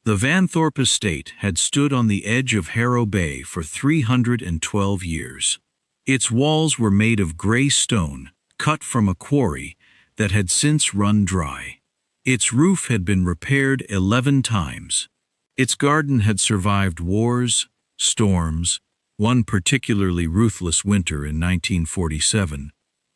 The Vanthorpe estate had stood on the edge of Harrow Bay for 312 years. Its walls were made of grey stone, cut from a quarry that had since run dry. Its roof had been repaired 11 times. Its garden had survived wars, storms, one particularly ruthless winter in 1947,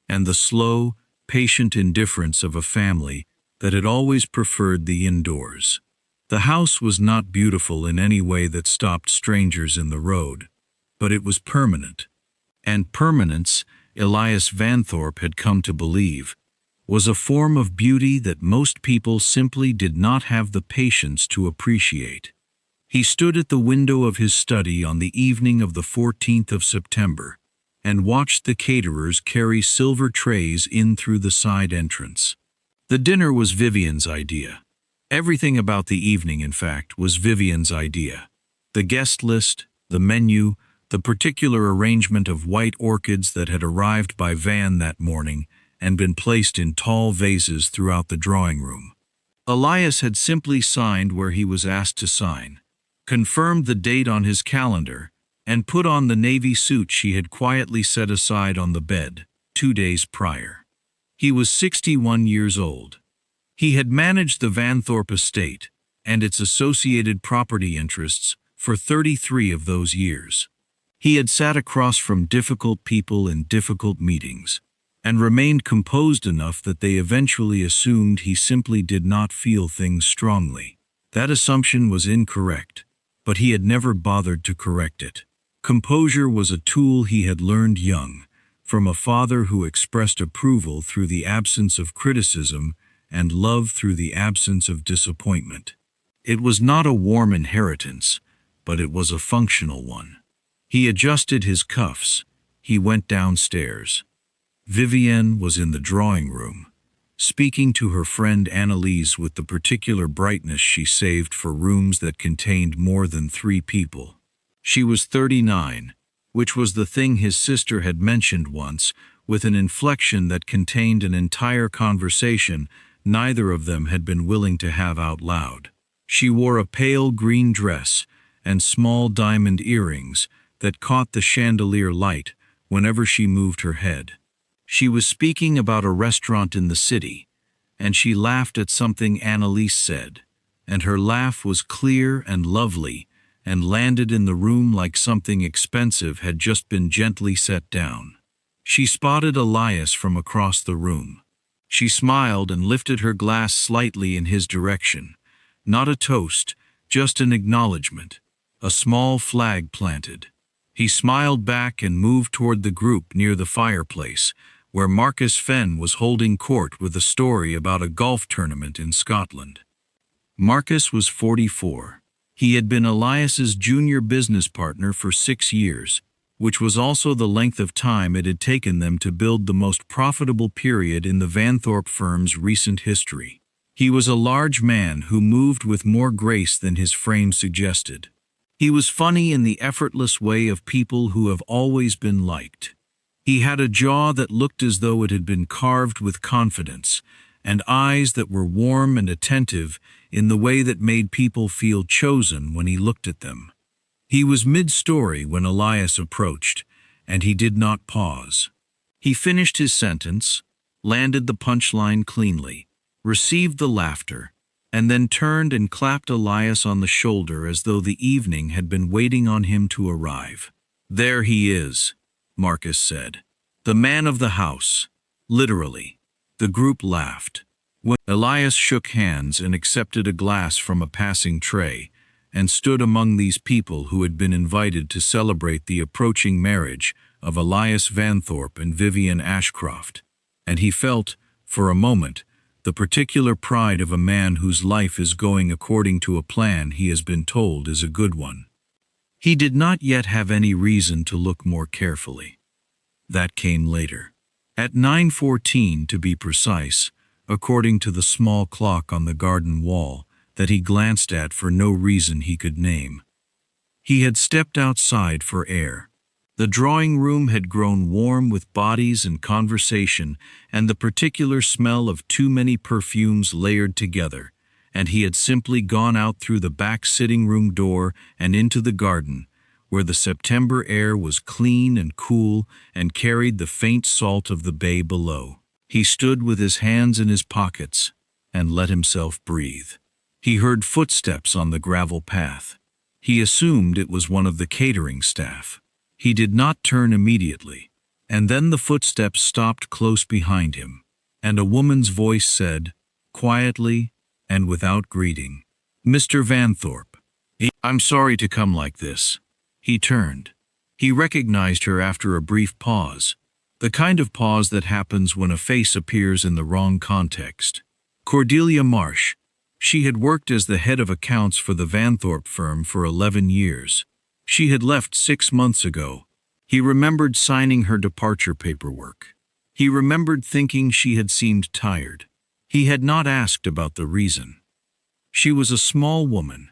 and the slow, patient indifference of a family that had always preferred the indoors. The house was not beautiful in any way that stopped strangers in the road, but it was permanent. And permanence, Elias Vanthorpe had come to believe, was a form of beauty that most people simply did not have the patience to appreciate. He stood at the window of his study on the evening of the 14th of September and watched the caterers carry silver trays in through the side entrance. The dinner was Vivian's idea. Everything about the evening, in fact, was Vivian's idea. The guest list, the menu, the particular arrangement of white orchids that had arrived by van that morning and been placed in tall vases throughout the drawing room. Elias had simply signed where he was asked to sign, confirmed the date on his calendar, and put on the navy suit she had quietly set aside on the bed 2 days prior. He was 61 years old. He had managed the Vanthorpe estate and its associated property interests for 33 of those years. He had sat across from difficult people in difficult meetings and remained composed enough that they eventually assumed he simply did not feel things strongly. That assumption was incorrect, but he had never bothered to correct it. Composure was a tool he had learned young, from a father who expressed approval through the absence of criticism and love through the absence of disappointment. It was not a warm inheritance, but it was a functional one. He adjusted his cuffs. He went downstairs. Vivienne was in the drawing room, speaking to her friend Annalise with the particular brightness she saved for rooms that contained more than 3 people. She was 39, which was the thing his sister had mentioned once, with an inflection that contained an entire conversation neither of them had been willing to have out loud. She wore a pale green dress and small diamond earrings that caught the chandelier light whenever she moved her head. She was speaking about a restaurant in the city, and she laughed at something Annalise said, and her laugh was clear and lovely and landed in the room like something expensive had just been gently set down. She spotted Elias from across the room. She smiled and lifted her glass slightly in his direction. Not a toast, just an acknowledgement, a small flag planted. He smiled back and moved toward the group near the fireplace, where Marcus Fenn was holding court with a story about a golf tournament in Scotland. Marcus was 44. He had been Elias's junior business partner for 6 years, which was also the length of time it had taken them to build the most profitable period in the Vanthorpe firm's recent history. He was a large man who moved with more grace than his frame suggested. He was funny in the effortless way of people who have always been liked. He had a jaw that looked as though it had been carved with confidence, and eyes that were warm and attentive in the way that made people feel chosen when he looked at them. He was mid-story when Elias approached, and he did not pause. He finished his sentence, landed the punchline cleanly, received the laughter, and then turned and clapped Elias on the shoulder as though the evening had been waiting on him to arrive. "There he is," Marcus said. "The man of the house, literally." The group laughed. When Elias shook hands and accepted a glass from a passing tray, and stood among these people who had been invited to celebrate the approaching marriage of Elias Vanthorpe and Vivian Ashcroft, and he felt, for a moment, the particular pride of a man whose life is going according to a plan he has been told is a good one. He did not yet have any reason to look more carefully. That came later. At 9:14 to be precise, according to the small clock on the garden wall, that he glanced at for no reason he could name. He had stepped outside for air. The drawing room had grown warm with bodies and conversation and the particular smell of too many perfumes layered together, and he had simply gone out through the back sitting room door and into the garden, where the September air was clean and cool and carried the faint salt of the bay below. He stood with his hands in his pockets and let himself breathe. He heard footsteps on the gravel path. He assumed it was one of the catering staff. He did not turn immediately, and then the footsteps stopped close behind him, and a woman's voice said, quietly and without greeting, "Mr. Vanthorpe, I'm sorry to come like this." He turned. He recognized her after a brief pause, the kind of pause that happens when a face appears in the wrong context. Cordelia Marsh. She had worked as the head of accounts for the Vanthorpe firm for 11 years. She had left 6 months ago. He remembered signing her departure paperwork. He remembered thinking she had seemed tired. He had not asked about the reason. She was a small woman,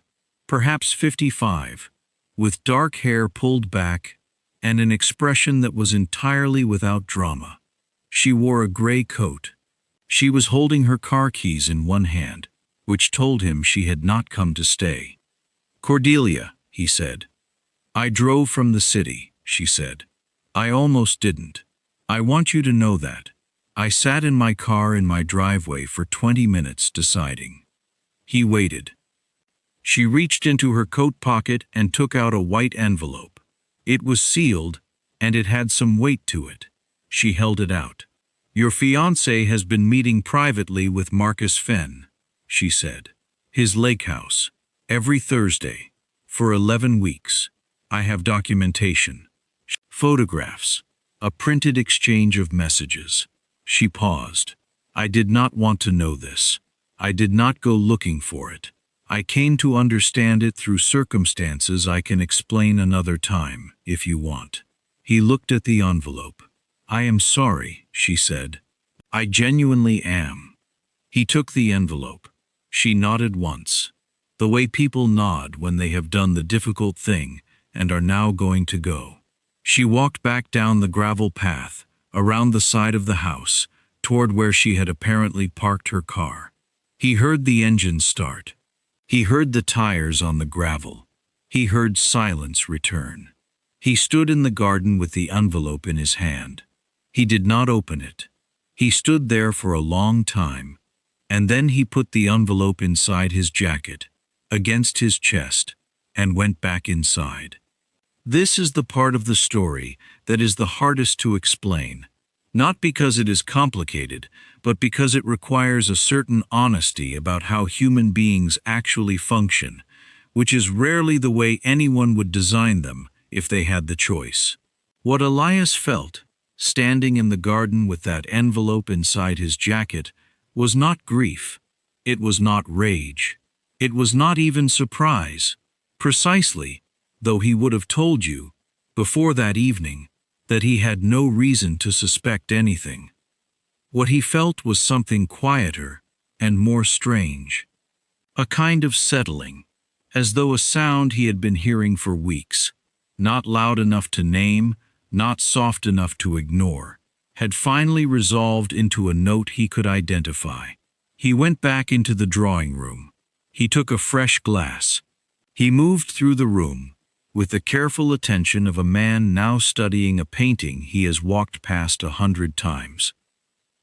perhaps 55, with dark hair pulled back and an expression that was entirely without drama. She wore a gray coat. She was holding her car keys in one hand, which told him she had not come to stay. "Cordelia," he said. "I drove from the city," she said. "I almost didn't. I want you to know that. I sat in my car in my driveway for 20 minutes deciding." He waited. She reached into her coat pocket and took out a white envelope. It was sealed, and it had some weight to it. She held it out. "Your fiancé has been meeting privately with Marcus Fenn," she said. "His lake house. Every Thursday. For 11 weeks. I have documentation. Photographs. A printed exchange of messages." She paused. "I did not want to know this. I did not go looking for it. I came to understand it through circumstances I can explain another time, if you want." He looked at the envelope. "I am sorry," she said. "I genuinely am." He took the envelope. She nodded once, the way people nod when they have done the difficult thing and are now going to go. She walked back down the gravel path, around the side of the house, toward where she had apparently parked her car. He heard the engine start. He heard the tires on the gravel. He heard silence return. He stood in the garden with the envelope in his hand. He did not open it. He stood there for a long time, and then he put the envelope inside his jacket, against his chest, and went back inside. This is the part of the story that is the hardest to explain, not because it is complicated, but because it requires a certain honesty about how human beings actually function, which is rarely the way anyone would design them if they had the choice. What Elias felt, standing in the garden with that envelope inside his jacket, was not grief. It was not rage. It was not even surprise. Precisely, though he would have told you, before that evening, that he had no reason to suspect anything. What he felt was something quieter and more strange. A kind of settling, as though a sound he had been hearing for weeks, not loud enough to name, not soft enough to ignore, had finally resolved into a note he could identify. He went back into the drawing room. He took a fresh glass. He moved through the room, with the careful attention of a man now studying a painting he has walked past 100 times.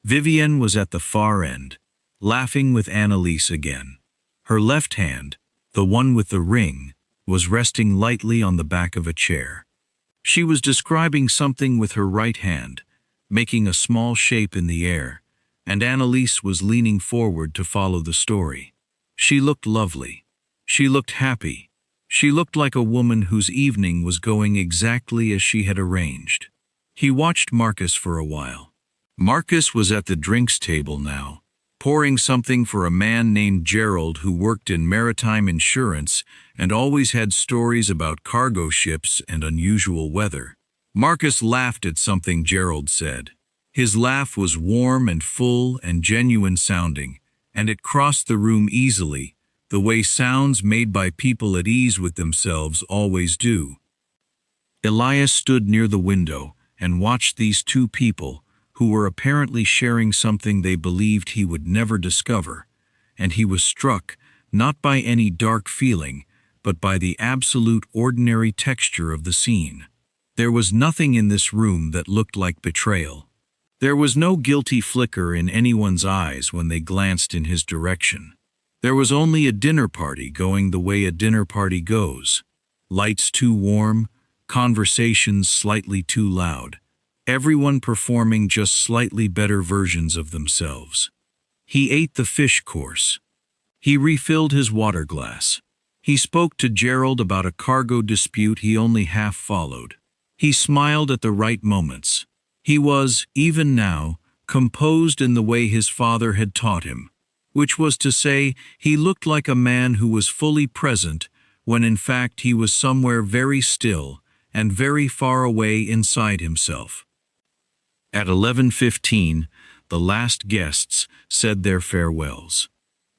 Vivienne was at the far end, laughing with Annalise again. Her left hand, the one with the ring, was resting lightly on the back of a chair. She was describing something with her right hand, making a small shape in the air, and Annalise was leaning forward to follow the story. She looked lovely. She looked happy. She looked like a woman whose evening was going exactly as she had arranged. He watched Marcus for a while. Marcus was at the drinks table now, pouring something for a man named Gerald who worked in maritime insurance and always had stories about cargo ships and unusual weather. Marcus laughed at something Gerald said. His laugh was warm and full and genuine sounding, and it crossed the room easily, the way sounds made by people at ease with themselves always do. Elias stood near the window and watched these two people, who were apparently sharing something they believed he would never discover, and he was struck not by any dark feeling, but by the absolute ordinary texture of the scene. There was nothing in this room that looked like betrayal. There was no guilty flicker in anyone's eyes when they glanced in his direction. There was only a dinner party going the way a dinner party goes. Lights too warm, conversations slightly too loud. Everyone performing just slightly better versions of themselves. He ate the fish course. He refilled his water glass. He spoke to Gerald about a cargo dispute he only half followed. He smiled at the right moments. He was, even now, composed in the way his father had taught him, which was to say, he looked like a man who was fully present when in fact he was somewhere very still and very far away inside himself. At 11:15, the last guests said their farewells.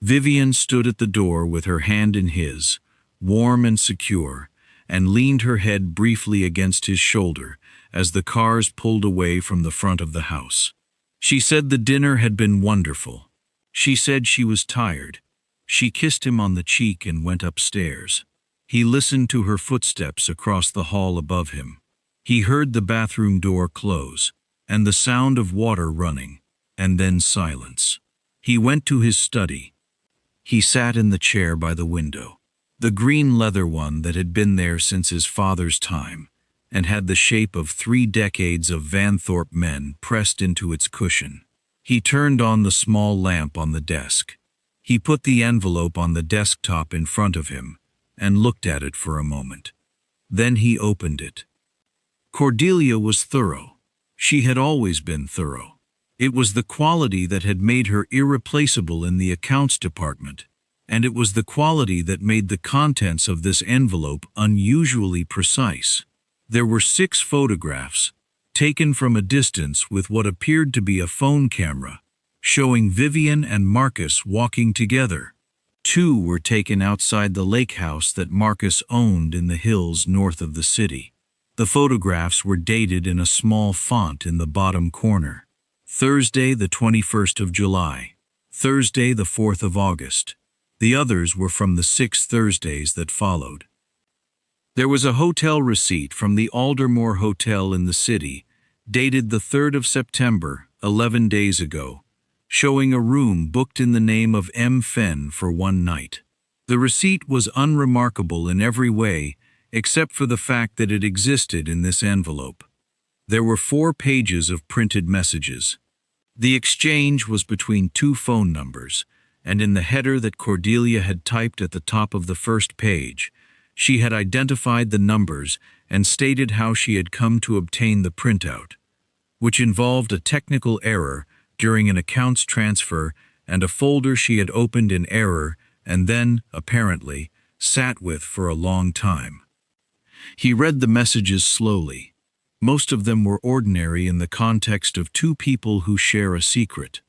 Vivian stood at the door with her hand in his, warm and secure, and leaned her head briefly against his shoulder as the cars pulled away from the front of the house. She said the dinner had been wonderful. She said she was tired. She kissed him on the cheek and went upstairs. He listened to her footsteps across the hall above him. He heard the bathroom door close, and the sound of water running, and then silence. He went to his study. He sat in the chair by the window, the green leather one that had been there since his father's time, and had the shape of 3 decades of Vanthorpe men pressed into its cushion. He turned on the small lamp on the desk. He put the envelope on the desktop in front of him, and looked at it for a moment. Then he opened it. Cordelia was thorough. She had always been thorough. It was the quality that had made her irreplaceable in the accounts department, and it was the quality that made the contents of this envelope unusually precise. There were 6 photographs, taken from a distance with what appeared to be a phone camera, showing Vivian and Marcus walking together. 2 were taken outside the lake house that Marcus owned in the hills north of the city. The photographs were dated in a small font in the bottom corner. Thursday, the 21st of July. Thursday, the 4th of August. The others were from the 6 Thursdays that followed. There was a hotel receipt from the Aldermore Hotel in the city, dated the 3rd of September, 11 days ago, showing a room booked in the name of M. Fenn for 1 night. The receipt was unremarkable in every way, except for the fact that it existed in this envelope. There were 4 pages of printed messages. The exchange was between 2 phone numbers, and in the header that Cordelia had typed at the top of the first page, she had identified the numbers and stated how she had come to obtain the printout, which involved a technical error during an accounts transfer and a folder she had opened in error and then, apparently, sat with for a long time. He read the messages slowly. Most of them were ordinary in the context of 2 people who share a secret.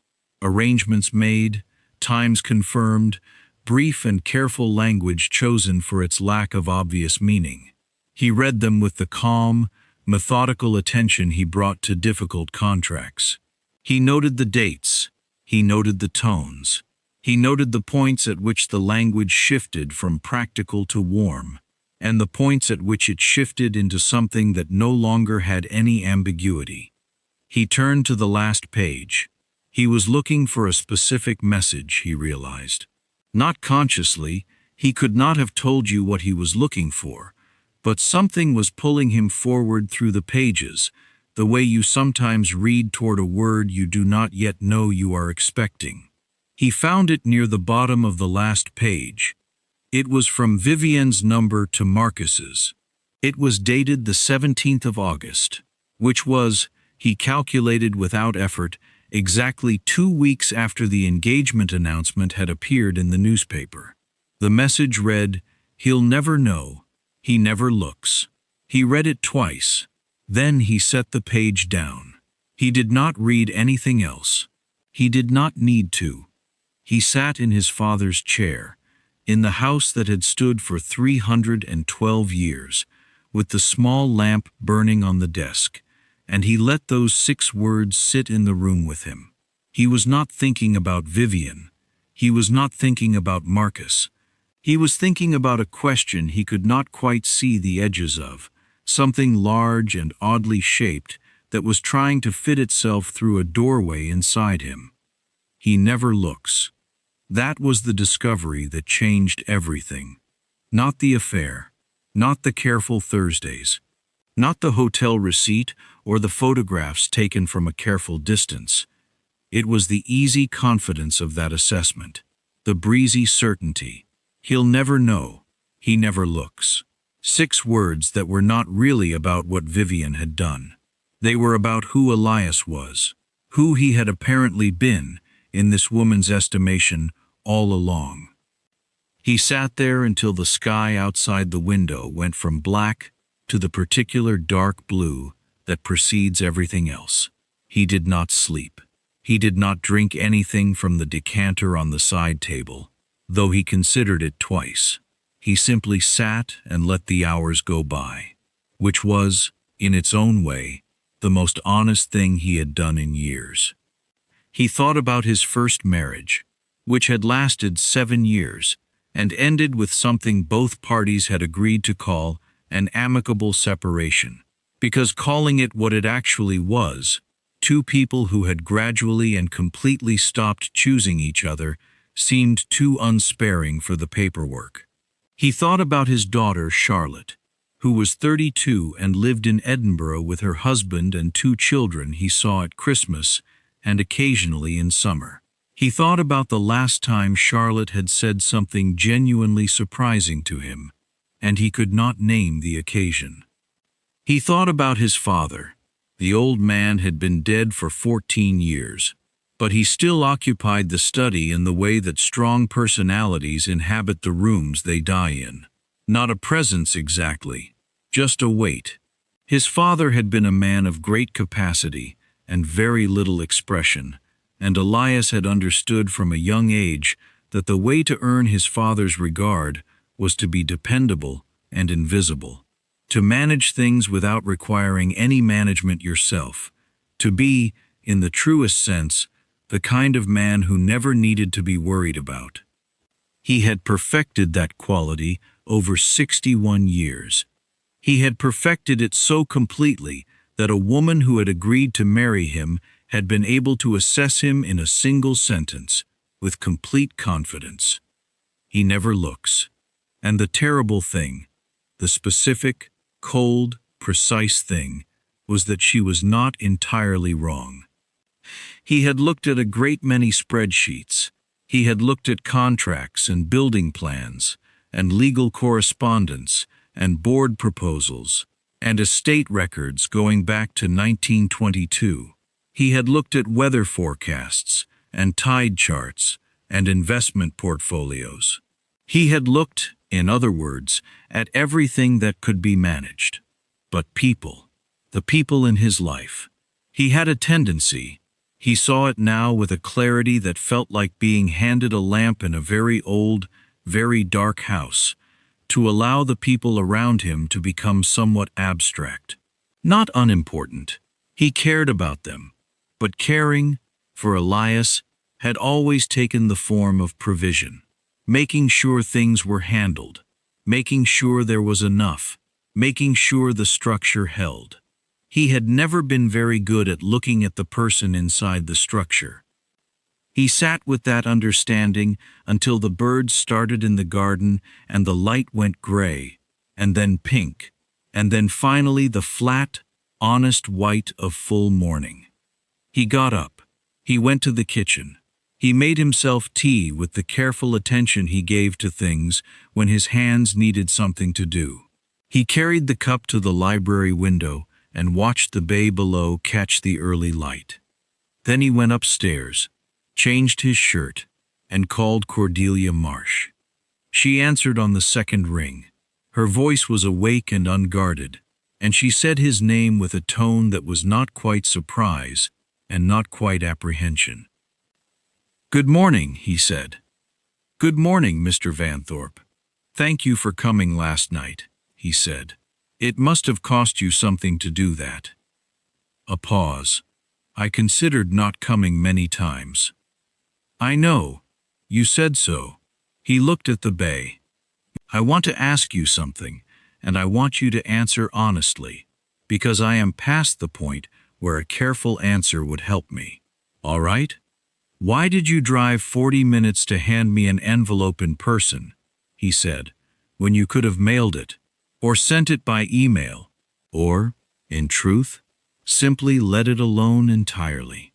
Arrangements made, times confirmed, brief and careful language chosen for its lack of obvious meaning. He read them with the calm, methodical attention he brought to difficult contracts. He noted the dates. He noted the tones. He noted the points at which the language shifted from practical to warm, and the points at which it shifted into something that no longer had any ambiguity. He turned to the last page. He was looking for a specific message, he realized. Not consciously, he could not have told you what he was looking for, but something was pulling him forward through the pages, the way you sometimes read toward a word you do not yet know you are expecting. He found it near the bottom of the last page. It was from Vivian's number to Marcus's. It was dated the 17th of August, which was, he calculated without effort, exactly 2 weeks after the engagement announcement had appeared in the newspaper. The message read, "He'll never know. He never looks." He read it twice. Then he set the page down. He did not read anything else. He did not need to. He sat in his father's chair, in the house that had stood for 312 years, with the small lamp burning on the desk, and he let those 6 words sit in the room with him. He was not thinking about Vivian. He was not thinking about Marcus, He was thinking about a question he could not quite see the edges of, something large and oddly shaped that was trying to fit itself through a doorway inside him. He never looks. That was the discovery that changed everything. Not the affair, not the careful Thursdays, not the hotel receipt or the photographs taken from a careful distance. It was the easy confidence of that assessment, the breezy certainty. He'll never know. He never looks. 6 words that were not really about what Vivian had done. They were about who Elias was, who he had apparently been, in this woman's estimation, all along. He sat there until the sky outside the window went from black to the particular dark blue that precedes everything else. He did not sleep. He did not drink anything from the decanter on the side table, though he considered it twice. He simply sat and let the hours go by, which was, in its own way, the most honest thing he had done in years. He thought about his first marriage, which had lasted 7 years, and ended with something both parties had agreed to call an amicable separation, because calling it what it actually was, 2 people who had gradually and completely stopped choosing each other, seemed too unsparing for the paperwork. He thought about his daughter, Charlotte, who was 32 and lived in Edinburgh with her husband and 2 children he saw at Christmas and occasionally in summer. He thought about the last time Charlotte had said something genuinely surprising to him, and he could not name the occasion. He thought about his father. The old man had been dead for 14 years, but he still occupied the study in the way that strong personalities inhabit the rooms they die in. Not a presence exactly, just a weight. His father had been a man of great capacity and very little expression, and Elias had understood from a young age that the way to earn his father's regard was to be dependable and invisible, to manage things without requiring any management yourself, to be, in the truest sense, the kind of man who never needed to be worried about. He had perfected that quality over 61 years. He had perfected it so completely that a woman who had agreed to marry him had been able to assess him in a single sentence, with complete confidence. He never looks. And the terrible thing, the specific, cold, precise thing, was that she was not entirely wrong. He had looked at a great many spreadsheets. He had looked at contracts and building plans, and legal correspondence, and board proposals, and estate records going back to 1922. He had looked at weather forecasts, and tide charts, and investment portfolios. He had looked, in other words, at everything that could be managed. But people, the people in his life. He had a tendency, he saw it now with a clarity that felt like being handed a lamp in a very old, very dark house, to allow the people around him to become somewhat abstract. Not unimportant. He cared about them. But caring, for Elias, had always taken the form of provision, making sure things were handled, making sure there was enough, making sure the structure held. He had never been very good at looking at the person inside the structure. He sat with that understanding until the birds started in the garden and the light went gray, and then pink, and then finally the flat, honest white of full morning. He got up. He went to the kitchen. He made himself tea with the careful attention he gave to things when his hands needed something to do. He carried the cup to the library window and watched the bay below catch the early light. Then he went upstairs, changed his shirt, and called Cordelia Marsh. She answered on the second ring. Her voice was awake and unguarded, and she said his name with a tone that was not quite surprise and not quite apprehension. "Good morning," he said. "Good morning, Mr. Vanthorpe. Thank you for coming last night," he said. "It must have cost you something to do that." A pause. "I considered not coming many times." "I know. You said so." He looked at the bay. I want to ask you something, and I want you to answer honestly, because I am past the point where a careful answer would help me. All right? Why did you drive 40 minutes to hand me an envelope in person, he said, when you could have mailed it, or sent it by email, or, in truth, simply let it alone entirely?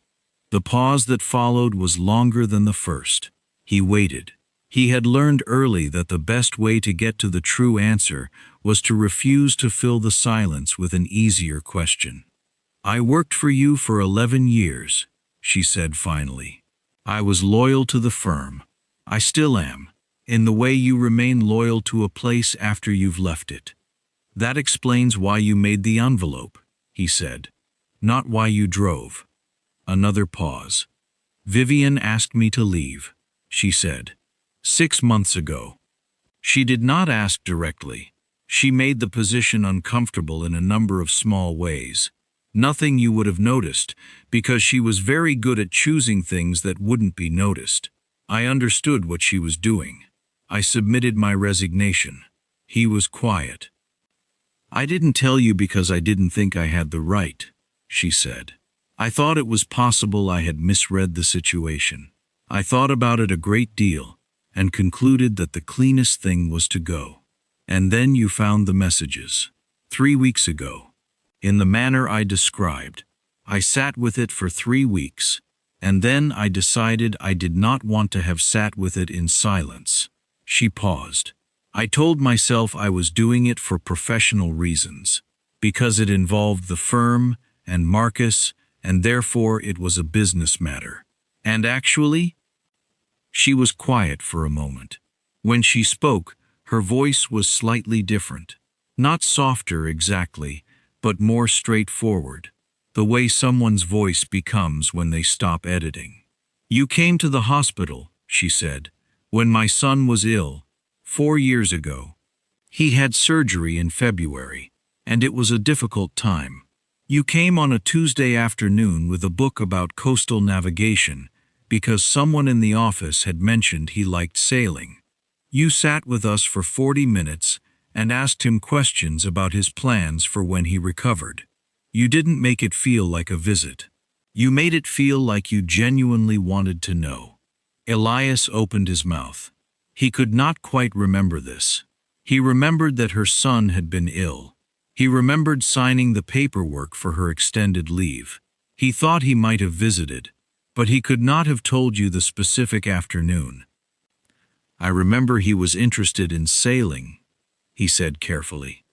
The pause that followed was longer than the first. He waited. He had learned early that the best way to get to the true answer was to refuse to fill the silence with an easier question. I worked for you for 11 years, she said finally. I was loyal to the firm. I still am, in the way you remain loyal to a place after you've left it. That explains why you made the envelope, he said, not why you drove. Another pause. Vivian asked me to leave, she said. 6 months ago. She did not ask directly. She made the position uncomfortable in a number of small ways. Nothing you would have noticed, because she was very good at choosing things that wouldn't be noticed. I understood what she was doing. I submitted my resignation. He was quiet. I didn't tell you because I didn't think I had the right, she said. I thought it was possible I had misread the situation. I thought about it a great deal, and concluded that the cleanest thing was to go. And then you found the messages. 3 weeks ago. In the manner I described. I sat with it for 3 weeks, and then I decided I did not want to have sat with it in silence. She paused. I told myself I was doing it for professional reasons, because it involved the firm and Marcus, and therefore it was a business matter. And actually, she was quiet for a moment. When she spoke, her voice was slightly different. Not softer exactly, but more straightforward, the way someone's voice becomes when they stop editing. You came to the hospital, she said, when my son was ill, 4 years ago. He had surgery in February, and it was a difficult time. You came on a Tuesday afternoon with a book about coastal navigation, because someone in the office had mentioned he liked sailing. You sat with us for 40 minutes and asked him questions about his plans for when he recovered. You didn't make it feel like a visit. You made it feel like you genuinely wanted to know. Elias opened his mouth. He could not quite remember this. He remembered that her son had been ill. He remembered signing the paperwork for her extended leave. He thought he might have visited, but he could not have told you the specific afternoon. I remember he was interested in sailing, he said carefully.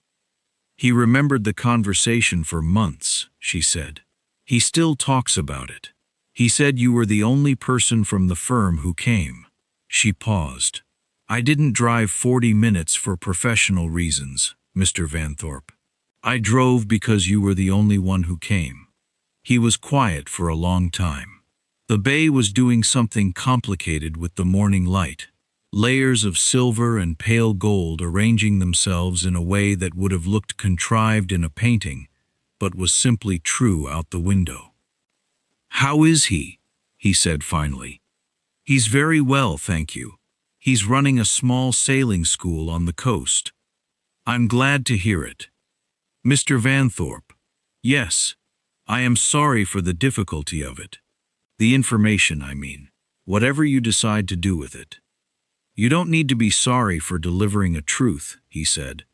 He remembered the conversation for months, she said. He still talks about it. He said you were the only person from the firm who came. She paused. I didn't drive 40 minutes for professional reasons, Mr. Vanthorpe. I drove because you were the only one who came. He was quiet for a long time. The bay was doing something complicated with the morning light. Layers of silver and pale gold arranging themselves in a way that would have looked contrived in a painting, but was simply true out the window. How is he? He said finally. He's very well, thank you. He's running a small sailing school on the coast. I'm glad to hear it. Mr. Vanthorpe. Yes, I am sorry for the difficulty of it. The information, I mean. Whatever you decide to do with it. You don't need to be sorry for delivering a truth, he said.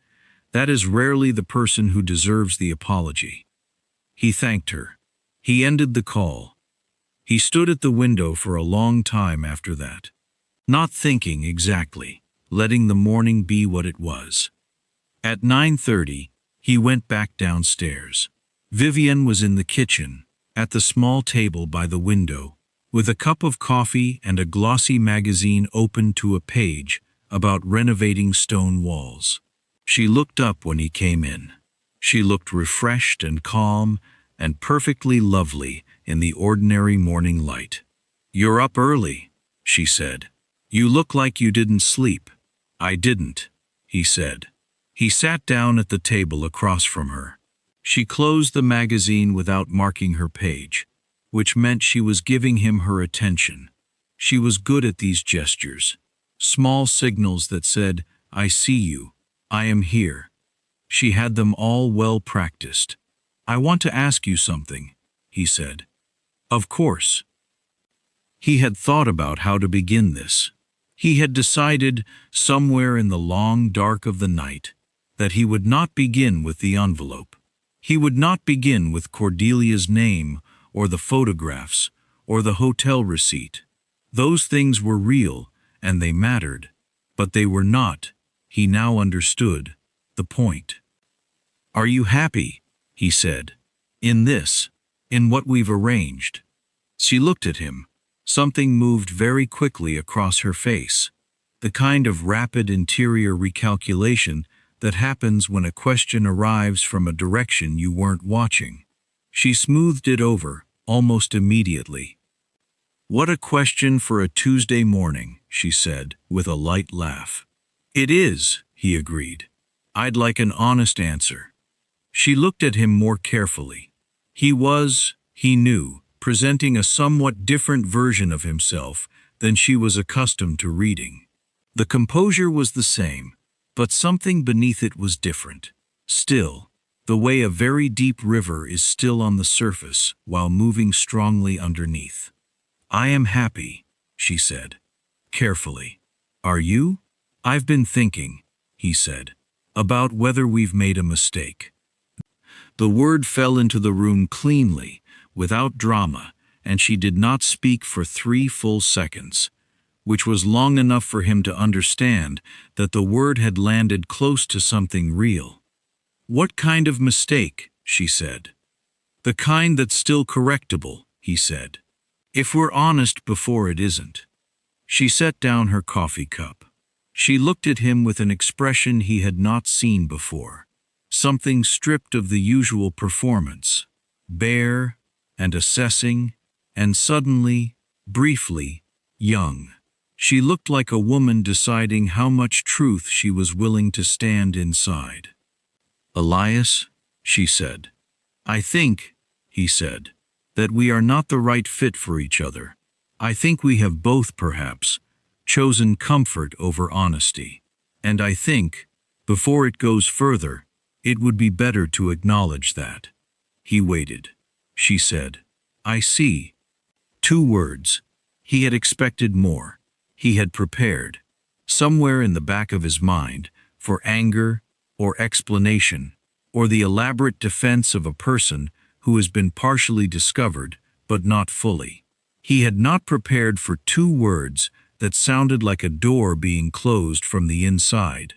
That is rarely the person who deserves the apology. He thanked her. He ended the call. He stood at the window for a long time after that. Not thinking exactly, letting the morning be what it was. At 9:30, he went back downstairs. Vivian was in the kitchen, at the small table by the window, with a cup of coffee and a glossy magazine open to a page about renovating stone walls. She looked up when he came in. She looked refreshed and calm and perfectly lovely in the ordinary morning light. You're up early, she said. You look like you didn't sleep. I didn't, he said. He sat down at the table across from her. She closed the magazine without marking her page, which meant she was giving him her attention. She was good at these gestures, small signals that said, I see you. I am here. She had them all well practiced. I want to ask you something, he said. Of course. He had thought about how to begin this. He had decided, somewhere in the long dark of the night, that he would not begin with the envelope. He would not begin with Cordelia's name, or the photographs, or the hotel receipt. Those things were real, and they mattered. But they were not, he now understood, the point. Are you happy, he said, in this, in what we've arranged? She looked at him. Something moved very quickly across her face, the kind of rapid interior recalculation that happens when a question arrives from a direction you weren't watching. She smoothed it over, almost immediately. What a question for a Tuesday morning, she said, with a light laugh. It is, he agreed. I'd like an honest answer. She looked at him more carefully. He was, he knew, presenting a somewhat different version of himself than she was accustomed to reading. The composure was the same, but something beneath it was different. Still, the way a very deep river is still on the surface while moving strongly underneath. I am happy, she said, carefully. Are you? I've been thinking, he said, about whether we've made a mistake. The word fell into the room cleanly, without drama, and she did not speak for 3 full seconds, which was long enough for him to understand that the word had landed close to something real. What kind of mistake? She said. The kind that's still correctable, he said. If we're honest before it isn't. She set down her coffee cup. She looked at him with an expression he had not seen before, something stripped of the usual performance, bare and assessing, and suddenly, briefly, young. She looked like a woman deciding how much truth she was willing to stand inside. Elias, she said. I think, he said, that we are not the right fit for each other. I think we have both, perhaps, chosen comfort over honesty. And I think, before it goes further, it would be better to acknowledge that. He waited. She said, I see. 2 words. He had expected more. He had prepared, somewhere in the back of his mind, for anger, or explanation, or the elaborate defense of a person who has been partially discovered, but not fully. He had not prepared for 2 words that sounded like a door being closed from the inside.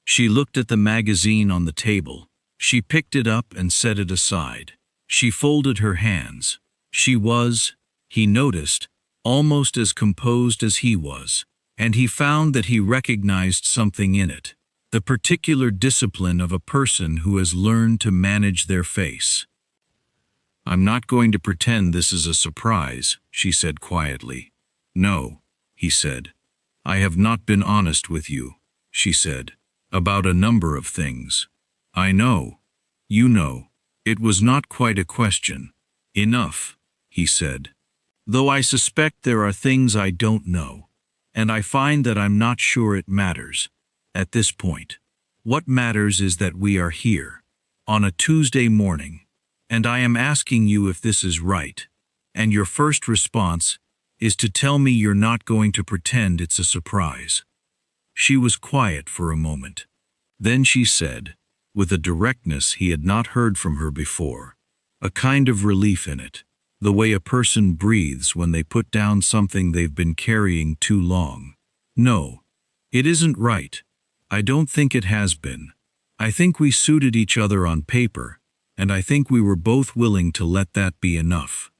She looked at the magazine on the table. She picked it up and set it aside. She folded her hands. She was, he noticed, almost as composed as he was, and he found that he recognized something in it, the particular discipline of a person who has learned to manage their face. I'm not going to pretend this is a surprise, she said quietly. No, he said. I have not been honest with you, she said, about a number of things. I know. You know. It was not quite a question. Enough, he said. Though I suspect there are things I don't know, and I find that I'm not sure it matters. At this point, what matters is that we are here, on a Tuesday morning, and I am asking you if this is right, and your first response is to tell me you're not going to pretend it's a surprise. She was quiet for a moment. Then she said, with a directness he had not heard from her before, a kind of relief in it, the way a person breathes when they put down something they've been carrying too long. No, it isn't right. I don't think it has been. I think we suited each other on paper, and I think we were both willing to let that be enough.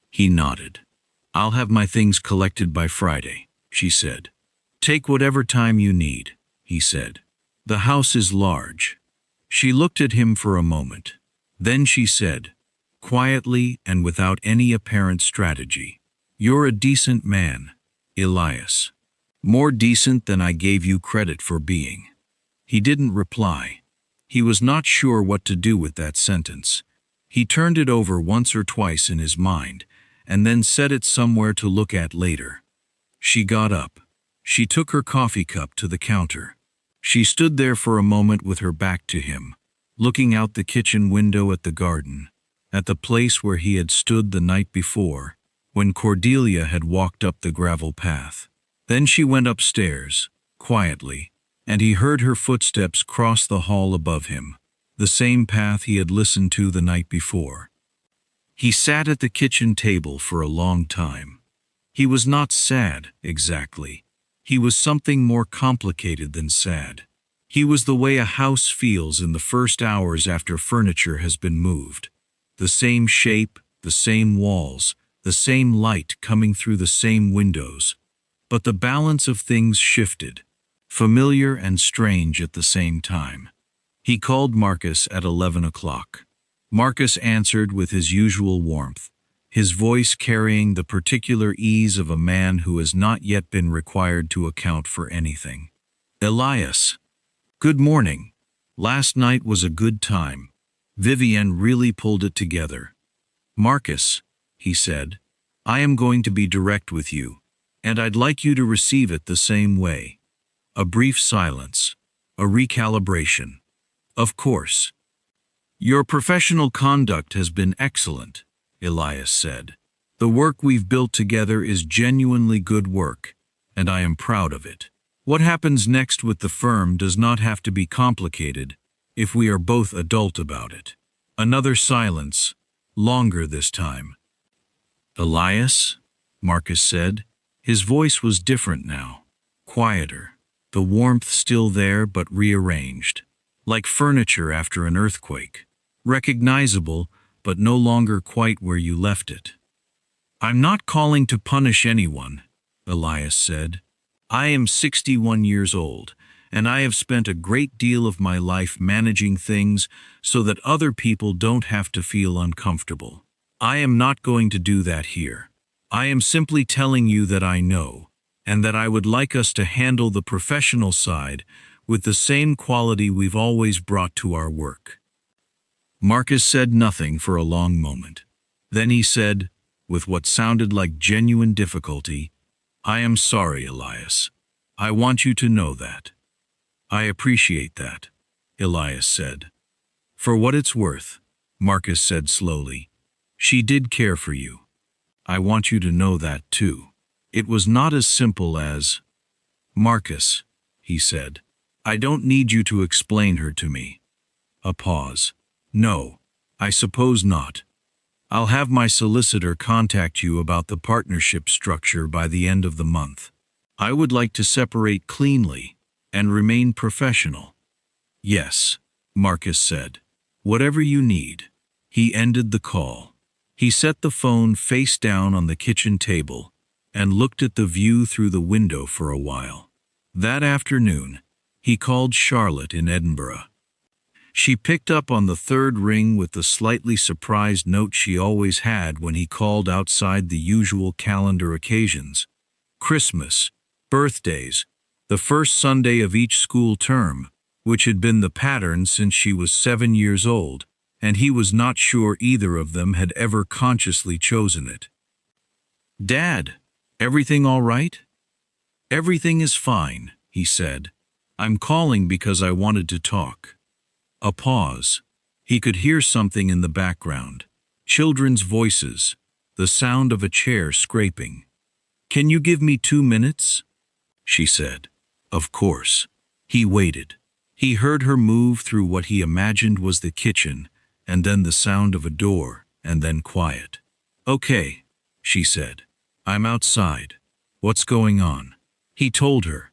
He nodded. I'll have my things collected by Friday, she said. Take whatever time you need, he said. The house is large. She looked at him for a moment. Then she said, quietly and without any apparent strategy, You're a decent man, Elias. More decent than I gave you credit for being. He didn't reply. He was not sure what to do with that sentence. He turned it over once or twice in his mind, and then set it somewhere to look at later. She got up. She took her coffee cup to the counter. She stood there for a moment with her back to him, looking out the kitchen window at the garden, at the place where he had stood the night before, when Cordelia had walked up the gravel path. Then she went upstairs, quietly, and he heard her footsteps cross the hall above him, the same path he had listened to the night before. He sat at the kitchen table for a long time. He was not sad, exactly. He was something more complicated than sad. He was the way a house feels in the first hours after furniture has been moved. The same shape, the same walls, the same light coming through the same windows. But the balance of things shifted, familiar and strange at the same time. He called Marcus at 11 o'clock. Marcus answered with his usual warmth, his voice carrying the particular ease of a man who has not yet been required to account for anything. Elias. Good morning. Last night was a good time. Vivienne really pulled it together. Marcus, he said, I am going to be direct with you, and I'd like you to receive it the same way. A brief silence. A recalibration. Of course. Your professional conduct has been excellent, Elias said. The work we've built together is genuinely good work, and I am proud of it. What happens next with the firm does not have to be complicated if we are both adult about it. Another silence, longer this time. Elias, Marcus said. His voice was different now, quieter, the warmth still there but rearranged, like furniture after an earthquake, recognizable but no longer quite where you left it. I'm not calling to punish anyone, Elias said. I am 61 years old, and I have spent a great deal of my life managing things so that other people don't have to feel uncomfortable. I am not going to do that here. I am simply telling you that I know, and that I would like us to handle the professional side with the same quality we've always brought to our work. Marcus said nothing for a long moment. Then he said, with what sounded like genuine difficulty, I am sorry, Elias. I want you to know that. I appreciate that, Elias said. For what it's worth, Marcus said slowly, she did care for you. I want you to know that too. It was not as simple as, Marcus, he said, I don't need you to explain her to me. A pause. No, I suppose not. I'll have my solicitor contact you about the partnership structure by the end of the month. I would like to separate cleanly and remain professional. Yes, Marcus said. Whatever you need. He ended the call. He set the phone face down on the kitchen table and looked at the view through the window for a while. That afternoon, he called Charlotte in Edinburgh. She picked up on the third ring with the slightly surprised note she always had when he called outside the usual calendar occasions. Christmas, birthdays, the first Sunday of each school term, which had been the pattern since she was 7 years old, and he was not sure either of them had ever consciously chosen it. Dad, everything all right? Everything is fine, he said. I'm calling because I wanted to talk. A pause. He could hear something in the background. Children's voices. The sound of a chair scraping. Can you give me 2 minutes? She said. Of course. He waited. He heard her move through what he imagined was the kitchen, and then the sound of a door, and then quiet. Okay, she said. I'm outside. What's going on? He told her.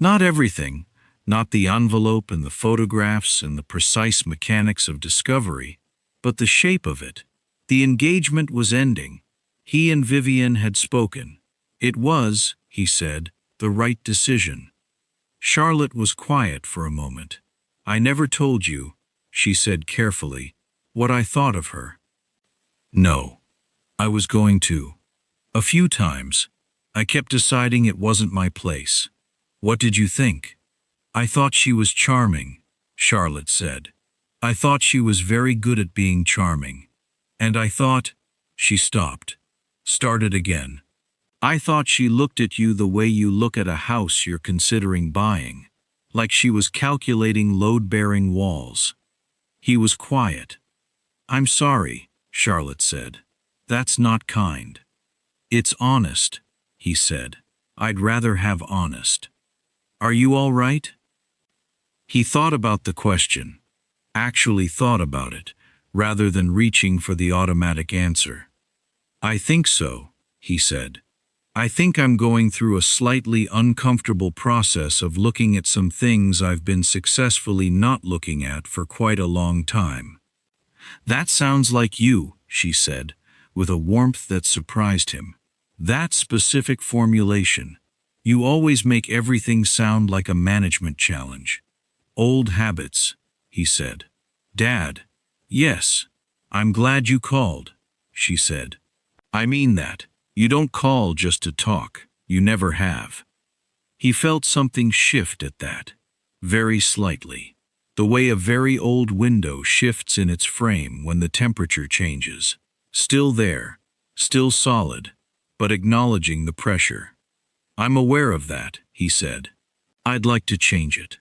Not everything. Not the envelope and the photographs and the precise mechanics of discovery, but the shape of it. The engagement was ending. He and Vivienne had spoken. It was, he said, the right decision. Charlotte was quiet for a moment. I never told you, she said carefully, what I thought of her. No. I was going to. A few times. I kept deciding it wasn't my place. What did you think? I thought she was charming, Charlotte said. I thought she was very good at being charming. And I thought, she stopped. Started again. I thought she looked at you the way you look at a house you're considering buying. like she was calculating load-bearing walls. He was quiet. "I'm sorry," Charlotte said. "That's not kind." "It's honest," he said. "I'd rather have honest." "Are you all right?" He thought about the question, actually thought about it, rather than reaching for the automatic answer. "I think so," he said. "I think I'm going through a slightly uncomfortable process of looking at some things I've been successfully not looking at for quite a long time." "That sounds like you," she said, with a warmth that surprised him. "That specific formulation. You always make everything sound like a management challenge." "Old habits," he said. "Dad." "Yes. I'm glad you called," she said. "I mean that. You don't call just to talk. You never have." He felt something shift at that, very slightly, the way a very old window shifts in its frame when the temperature changes. Still there, still solid, but acknowledging the pressure. "I'm aware of that," he said. "I'd like to change it."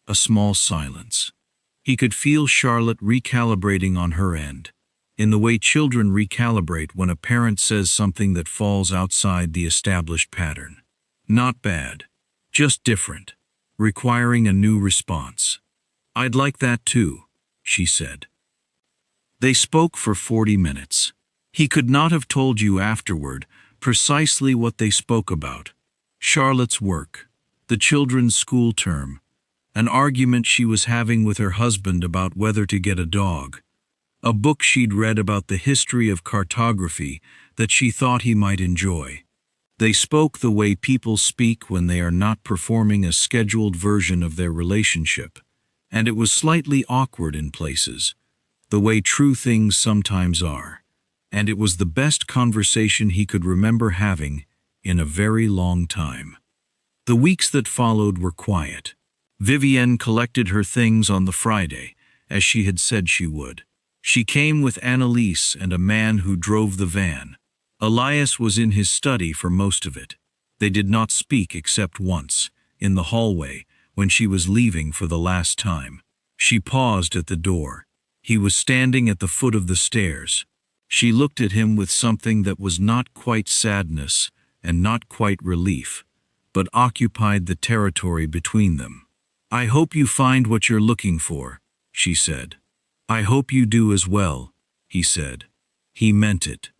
A small silence. He could feel Charlotte recalibrating on her end, in the way children recalibrate when a parent says something that falls outside the established pattern. Not bad, just different, requiring a new response. "I'd like that too," she said. They spoke for 40 minutes. He could not have told you afterward precisely what they spoke about. Charlotte's work, the children's school term, an argument she was having with her husband about whether to get a dog, a book she'd read about the history of cartography that she thought he might enjoy. They spoke the way people speak when they are not performing a scheduled version of their relationship, and it was slightly awkward in places, the way true things sometimes are, and it was the best conversation he could remember having in a very long time. The weeks that followed were quiet. Vivienne collected her things on the Friday, as she had said she would. She came with Annalise and a man who drove the van. Elias was in his study for most of it. They did not speak except once, in the hallway, when she was leaving for the last time. She paused at the door. He was standing at the foot of the stairs. She looked at him with something that was not quite sadness and not quite relief, but occupied the territory between them. "I hope you find what you're looking for," she said. "I hope you do as well," he said. He meant it.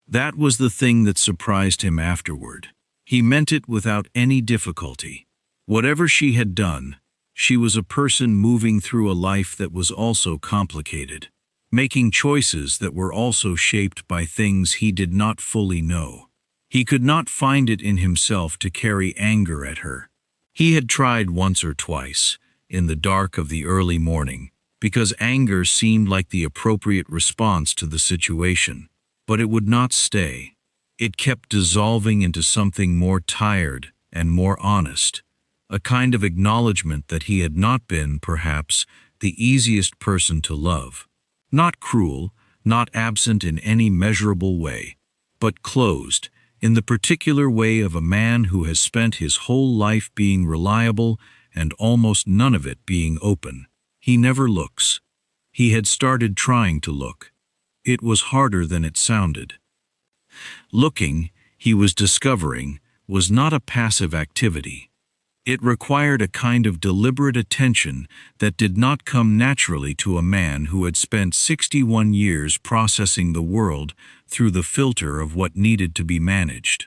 That was the thing that surprised him afterward. He meant it without any difficulty. Whatever she had done, she was a person moving through a life that was also complicated, making choices that were also shaped by things he did not fully know. He could not find it in himself to carry anger at her. He had tried once or twice, in the dark of the early morning, because anger seemed like the appropriate response to the situation, but it would not stay. It kept dissolving into something more tired and more honest, a kind of acknowledgement that he had not been, perhaps, the easiest person to love. Not cruel, not absent in any measurable way, but closed, in the particular way of a man who has spent his whole life being reliable and almost none of it being open. He never looks. He had started trying to look. It was harder than it sounded. Looking, he was discovering, was not a passive activity. It required a kind of deliberate attention that did not come naturally to a man who had spent 61 years processing the world through the filter of what needed to be managed.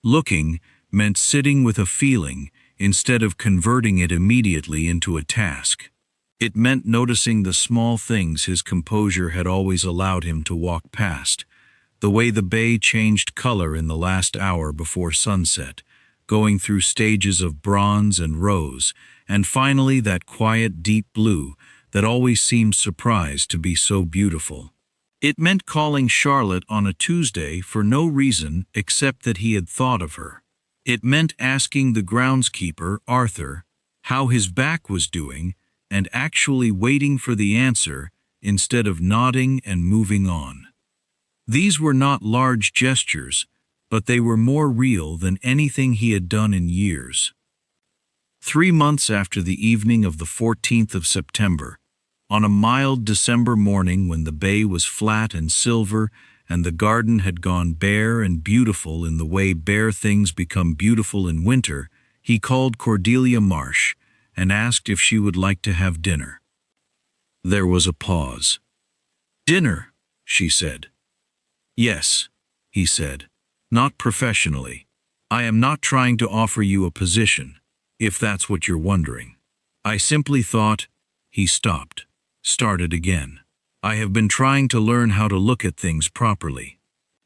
Looking meant sitting with a feeling instead of converting it immediately into a task. It meant noticing the small things his composure had always allowed him to walk past, the way the bay changed color in the last hour before sunset, going through stages of bronze and rose, and finally that quiet deep blue that always seemed surprised to be so beautiful. It meant calling Charlotte on a Tuesday for no reason except that he had thought of her. It meant asking the groundskeeper, Arthur, how his back was doing, and actually waiting for the answer instead of nodding and moving on. These were not large gestures, but they were more real than anything he had done in years. 3 months after the evening of the 14th of September, on a mild December morning when the bay was flat and silver and the garden had gone bare and beautiful in the way bare things become beautiful in winter, he called Cordelia Marsh and asked if she would like to have dinner. There was a pause. "Dinner," she said. "Yes," he said, "not professionally. I am not trying to offer you a position, if that's what you're wondering. I simply thought—" He stopped, started again. "I have been trying to learn how to look at things properly.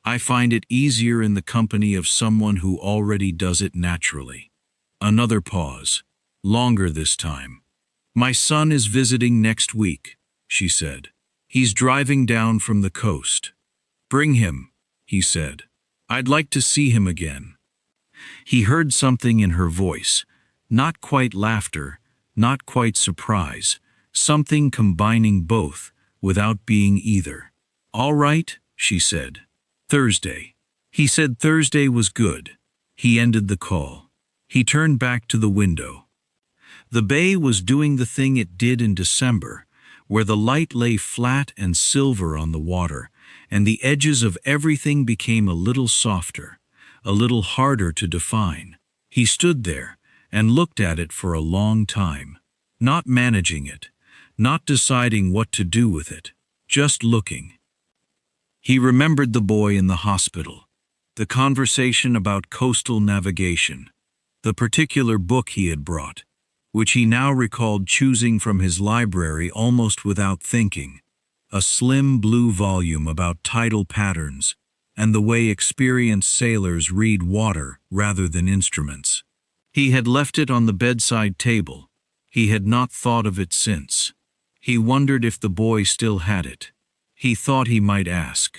I find it easier in the company of someone who already does it naturally." Another pause, longer this time. "My son is visiting next week," she said. "He's driving down from the coast." "Bring him," he said. "I'd like to see him again." He heard something in her voice, not quite laughter, not quite surprise, something combining both, without being either. "All right," she said. "Thursday." He said Thursday was good. He ended the call. He turned back to the window. The bay was doing the thing it did in December, where the light lay flat and silver on the water, and the edges of everything became a little softer, a little harder to define. He stood there and looked at it for a long time, not managing it, not deciding what to do with it, just looking. He remembered the boy in the hospital, the conversation about coastal navigation, the particular book he had brought, which he now recalled choosing from his library almost without thinking, a slim blue volume about tidal patterns and the way experienced sailors read water rather than instruments. He had left it on the bedside table. He had not thought of it since. He wondered if the boy still had it. He thought he might ask.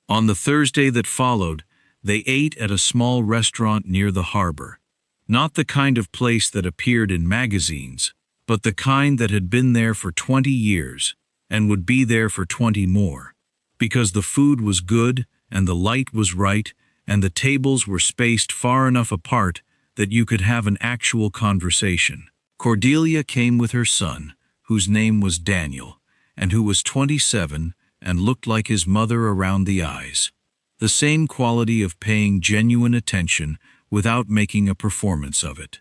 On the Thursday that followed, they ate at a small restaurant near the harbor. Not the kind of place that appeared in magazines, but the kind that had been there for 20 years and would be there for 20 more, because the food was good and the light was right and the tables were spaced far enough apart that you could have an actual conversation. Cordelia came with her son, whose name was Daniel, and who was 27 and looked like his mother around the eyes. The same quality of paying genuine attention without making a performance of it.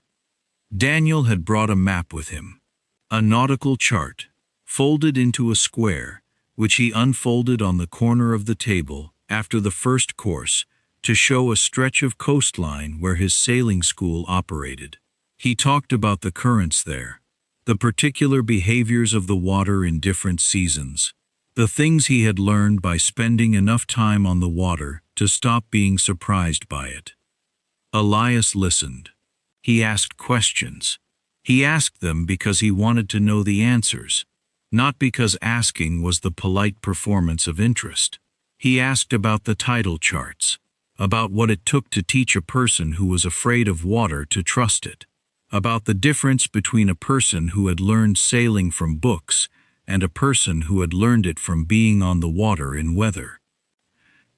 Daniel had brought a map with him, a nautical chart, folded into a square, which he unfolded on the corner of the table after the first course to show a stretch of coastline where his sailing school operated. He talked about the currents there, the particular behaviors of the water in different seasons, the things he had learned by spending enough time on the water to stop being surprised by it. Elias listened. He asked questions. He asked them because he wanted to know the answers, not because asking was the polite performance of interest. He asked about the tidal charts, about what it took to teach a person who was afraid of water to trust it, about the difference between a person who had learned sailing from books and a person who had learned it from being on the water in weather.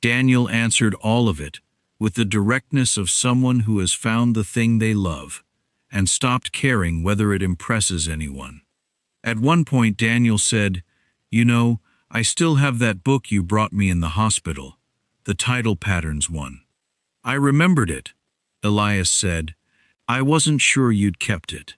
Daniel answered all of it with the directness of someone who has found the thing they love and stopped caring whether it impresses anyone. At one point Daniel said, "You know, I still have that book you brought me in the hospital, the tidal patterns one." "I remembered it," Elias said. "I wasn't sure you'd kept it."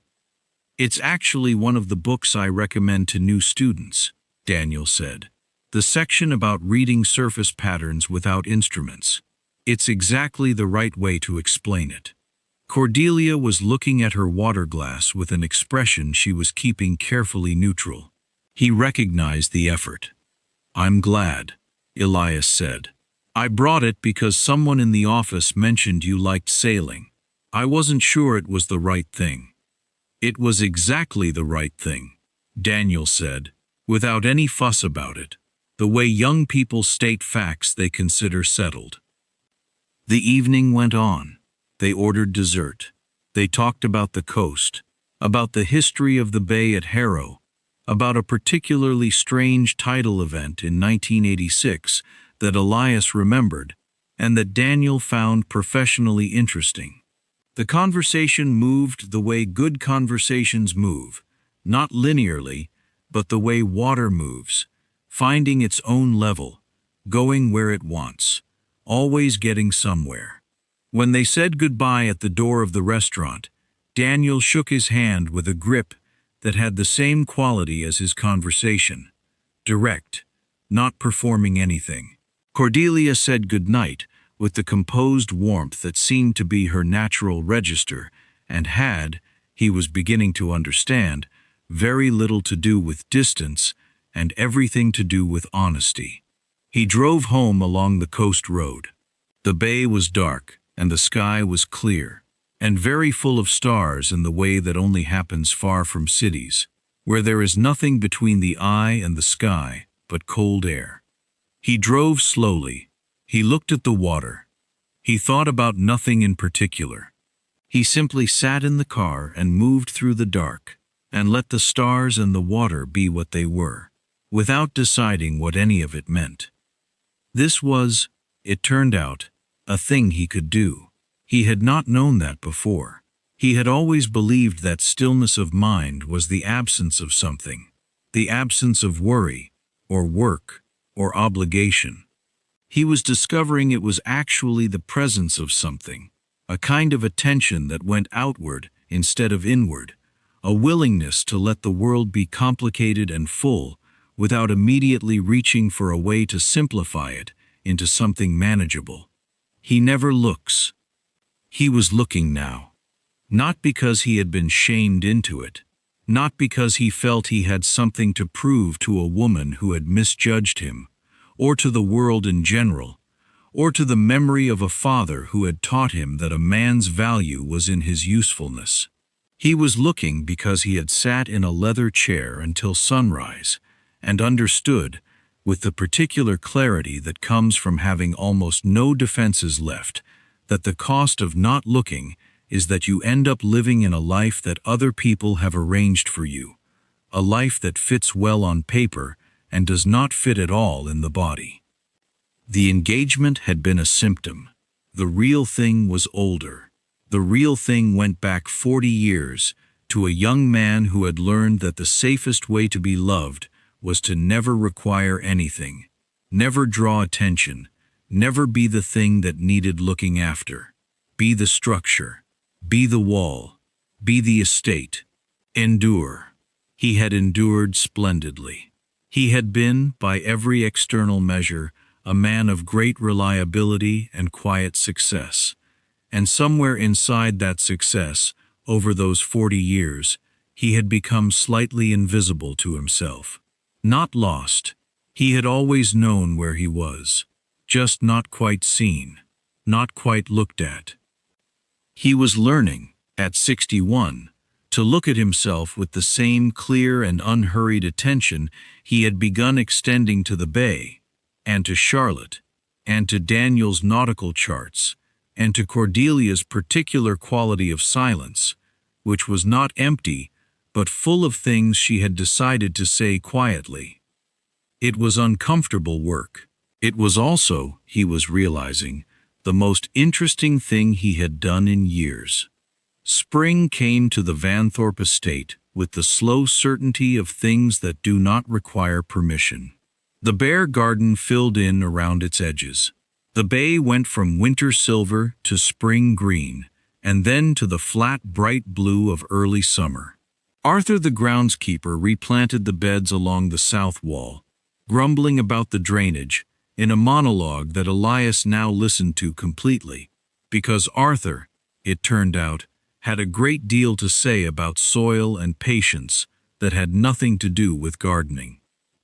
"It's actually one of the books I recommend to new students," Daniel said. "The section about reading surface patterns without instruments. It's exactly the right way to explain it." Cordelia was looking at her water glass with an expression she was keeping carefully neutral. He recognized the effort. "I'm glad," Elias said. "I brought it because someone in the office mentioned you liked sailing. I wasn't sure it was the right thing." "It was exactly the right thing," Daniel said, without any fuss about it, the way young people state facts they consider settled. The evening went on. They ordered dessert. They talked about the coast, about the history of the bay at Harrow, about a particularly strange tidal event in 1986 that Elias remembered and that Daniel found professionally interesting. The conversation moved the way good conversations move, not linearly, but the way water moves, finding its own level, going where it wants, always getting somewhere. When they said goodbye at the door of the restaurant, Daniel shook his hand with a grip that had the same quality as his conversation, direct, not performing anything. Cordelia said goodnight with the composed warmth that seemed to be her natural register and had, he was beginning to understand, very little to do with distance and everything to do with honesty. He drove home along the coast road. The bay was dark and the sky was clear, and very full of stars in the way that only happens far from cities, where there is nothing between the eye and the sky but cold air. He drove slowly. He looked at the water. He thought about nothing in particular. He simply sat in the car and moved through the dark and let the stars and the water be what they were, without deciding what any of it meant. This was, it turned out, a thing he could do. He had not known that before. He had always believed that stillness of mind was the absence of something, the absence of worry, or work, or obligation. He was discovering it was actually the presence of something, a kind of attention that went outward instead of inward, a willingness to let the world be complicated and full without immediately reaching for a way to simplify it into something manageable. He never looks. He was looking now. Not because he had been shamed into it, not because he felt he had something to prove to a woman who had misjudged him, or to the world in general, or to the memory of a father who had taught him that a man's value was in his usefulness. He was looking because he had sat in a leather chair until sunrise and understood, with the particular clarity that comes from having almost no defenses left, that the cost of not looking is that you end up living in a life that other people have arranged for you, a life that fits well on paper and does not fit at all in the body. The engagement had been a symptom. The real thing was older. The real thing went back 40 years to a young man who had learned that the safest way to be loved was to never require anything, never draw attention, never be the thing that needed looking after. Be the structure, be the wall, be the estate. Endure. He had endured splendidly. He had been, by every external measure, a man of great reliability and quiet success. And somewhere inside that success, over those 40 years, he had become slightly invisible to himself. Not lost. He had always known where he was, just not quite seen, not quite looked at. He was learning, at 61, to look at himself with the same clear and unhurried attention he had begun extending to the bay, and to Charlotte, and to Daniel's nautical charts, and to Cordelia's particular quality of silence, which was not empty, but full of things she had decided to say quietly. It was uncomfortable work. It was also, he was realizing, the most interesting thing he had done in years. Spring came to the Vanthorpe estate with the slow certainty of things that do not require permission. The bare garden filled in around its edges. The bay went from winter silver to spring green, and then to the flat bright blue of early summer. Arthur the groundskeeper replanted the beds along the south wall, grumbling about the drainage, in a monologue that Elias now listened to completely, because Arthur, it turned out, had a great deal to say about soil and patience that had nothing to do with gardening.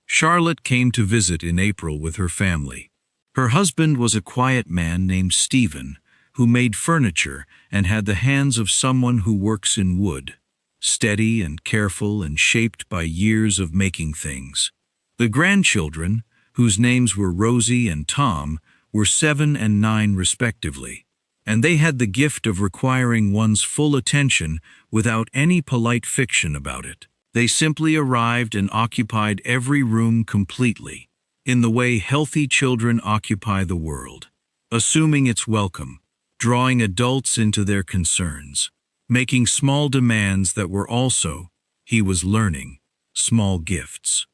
Charlotte came to visit in April with her family. Her husband was a quiet man named Stephen, who made furniture and had the hands of someone who works in wood, steady and careful and shaped by years of making things. The grandchildren, whose names were Rosie and Tom, were 7 and 9 respectively, and they had the gift of requiring one's full attention without any polite fiction about it. They simply arrived and occupied every room completely, in the way healthy children occupy the world, assuming its welcome, drawing adults into their concerns, making small demands that were also, he was learning, small gifts.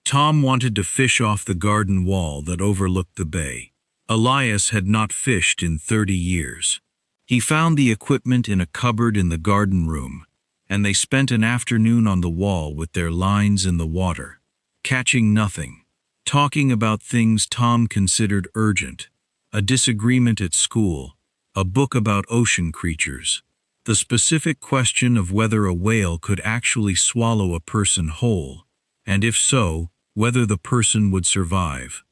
Tom wanted to fish off the garden wall that overlooked the bay. Elias had not fished in 30 years. He found the equipment in a cupboard in the garden room, and they spent an afternoon on the wall with their lines in the water, catching nothing, talking about things Tom considered urgent, a disagreement at school, a book about ocean creatures, the specific question of whether a whale could actually swallow a person whole, and if so, whether the person would survive.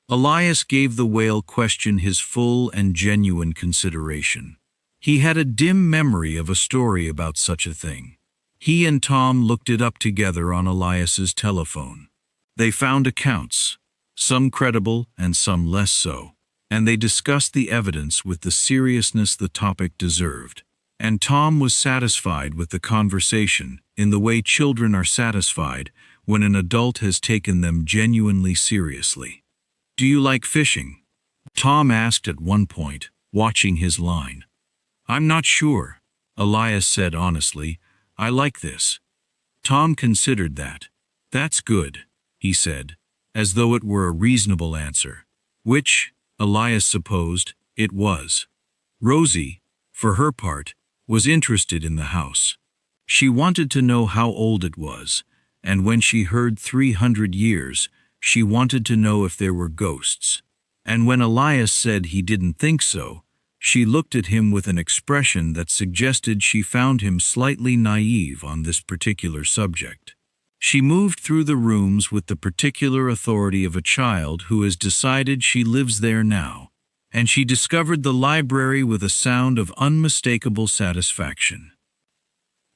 Elias gave the whale question his full and genuine consideration. He had a dim memory of a story about such a thing. He and Tom looked it up together on Elias's telephone. They found accounts, some credible and some less so, and they discussed the evidence with the seriousness the topic deserved. And Tom was satisfied with the conversation in the way children are satisfied when an adult has taken them genuinely seriously. "Do you like fishing?" Tom asked at one point, watching his line. "I'm not sure," Elias said honestly. "I like this." Tom considered that. "That's good," he said, as though it were a reasonable answer, which, Elias supposed, it was. Rosie, for her part, was interested in the house. She wanted to know how old it was, and when she heard 300 years, she wanted to know if there were ghosts. And when Elias said he didn't think so, she looked at him with an expression that suggested she found him slightly naive on this particular subject. She moved through the rooms with the particular authority of a child who has decided she lives there now, and she discovered the library with a sound of unmistakable satisfaction.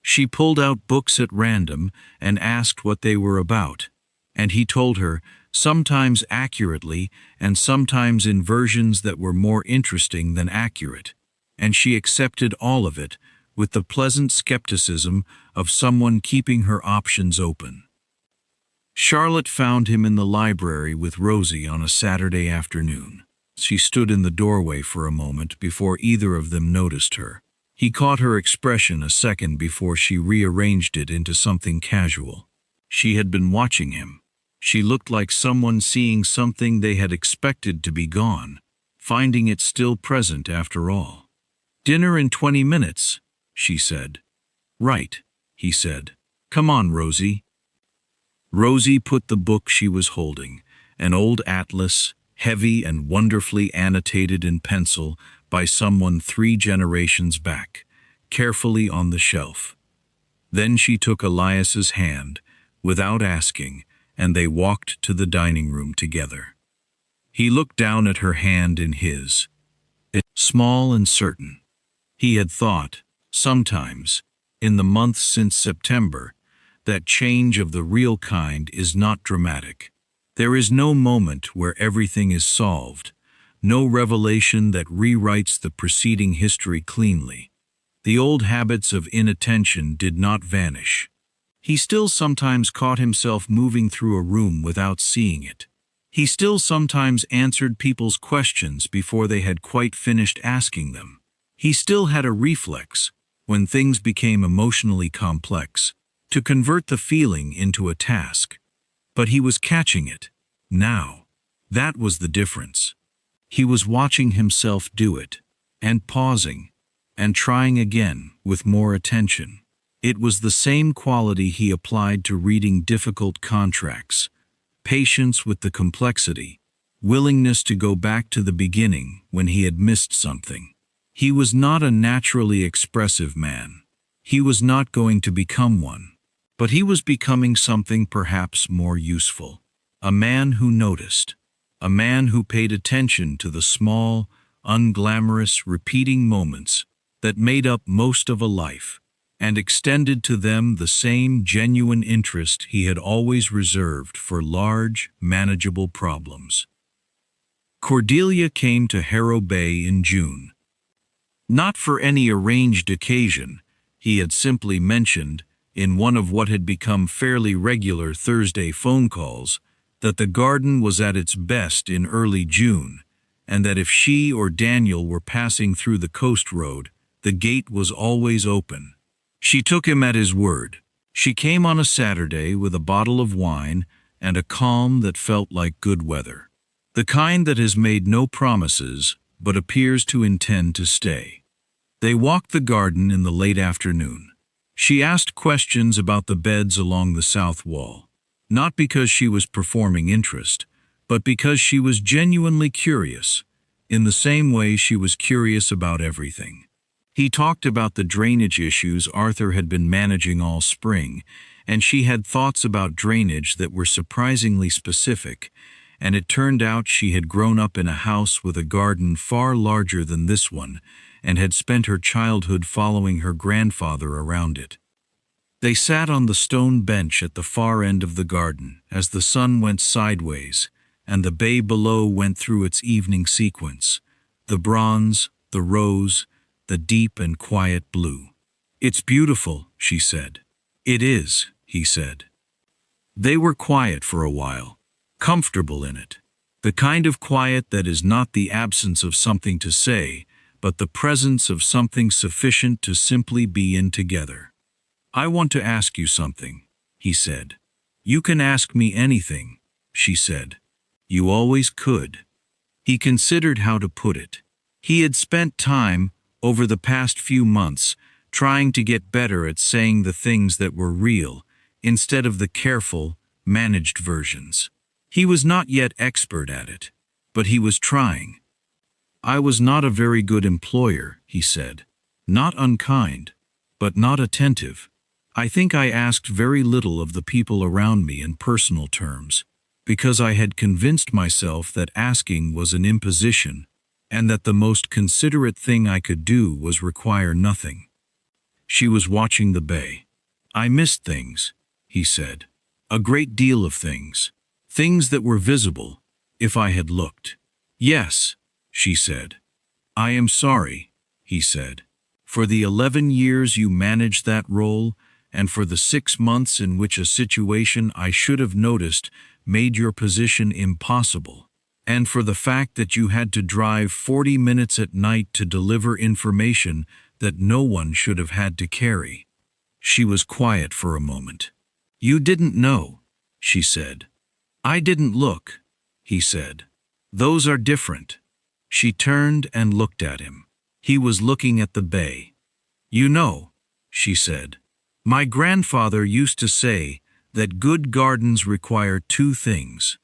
She pulled out books at random and asked what they were about, and he told her, sometimes accurately and sometimes in versions that were more interesting than accurate, and she accepted all of it with the pleasant skepticism of someone keeping her options open. Charlotte found him in the library with Rosie on a Saturday afternoon. She stood in the doorway for a moment before either of them noticed her. He caught her expression a second before she rearranged it into something casual. She had been watching him. She looked like someone seeing something they had expected to be gone, finding it still present after all. "Dinner in 20 minutes, she said. "Right," he said. "Come on, Rosie." Rosie put the book she was holding, an old atlas, heavy and wonderfully annotated in pencil by someone 3 generations back, carefully on the shelf. Then she took Elias's hand, without asking, and they walked to the dining room together. He looked down at her hand in his. Small and certain. He had thought, sometimes, in the months since September, that change of the real kind is not dramatic. There is no moment where everything is solved, no revelation that rewrites the preceding history cleanly. The old habits of inattention did not vanish. He still sometimes caught himself moving through a room without seeing it. He still sometimes answered people's questions before they had quite finished asking them. He still had a reflex, when things became emotionally complex, to convert the feeling into a task. But he was catching it, now. That was the difference. He was watching himself do it, and pausing, and trying again with more attention. It was the same quality he applied to reading difficult contracts, patience with the complexity, willingness to go back to the beginning when he had missed something. He was not a naturally expressive man. He was not going to become one. But he was becoming something perhaps more useful. A man who noticed. A man who paid attention to the small, unglamorous, repeating moments that made up most of a life, and extended to them the same genuine interest he had always reserved for large, manageable problems. Cordelia came to Harrow Bay in June. Not for any arranged occasion, he had simply mentioned, in one of what had become fairly regular Thursday phone calls, that the garden was at its best in early June, and that if she or Daniel were passing through the coast road, the gate was always open. She took him at his word. She came on a Saturday with a bottle of wine and a calm that felt like good weather. The kind that has made no promises, but appears to intend to stay. They walked the garden in the late afternoon. She asked questions about the beds along the south wall, not because she was performing interest, but because she was genuinely curious, in the same way she was curious about everything. He talked about the drainage issues Arthur had been managing all spring, and she had thoughts about drainage that were surprisingly specific, and it turned out she had grown up in a house with a garden far larger than this one, and had spent her childhood following her grandfather around it. They sat on the stone bench at the far end of the garden as the sun went sideways, and the bay below went through its evening sequence, the bronze, the rose, the deep and quiet blue. "It's beautiful," she said. "It is," he said. They were quiet for a while, comfortable in it. The kind of quiet that is not the absence of something to say, but the presence of something sufficient to simply be in together. "I want to ask you something," he said. "You can ask me anything," she said. "You always could." He considered how to put it. He had spent time, over the past few months, trying to get better at saying the things that were real, instead of the careful, managed versions. He was not yet expert at it, but he was trying. "I was not a very good employer," he said. "Not unkind, but not attentive. I think I asked very little of the people around me in personal terms, because I had convinced myself that asking was an imposition, and that the most considerate thing I could do was require nothing." She was watching the bay. "I missed things," he said. "A great deal of things. Things that were visible, if I had looked." "Yes," she said. "I am sorry," he said, "for the 11 years you managed that role, and for the 6 months in which a situation I should have noticed made your position impossible, and for the fact that you had to drive 40 minutes at night to deliver information that no one should have had to carry." She was quiet for a moment. "You didn't know," she said. "I didn't look," he said. "Those are different." She turned and looked at him. He was looking at the bay. "You know," she said, "my grandfather used to say that good gardens require 2 things.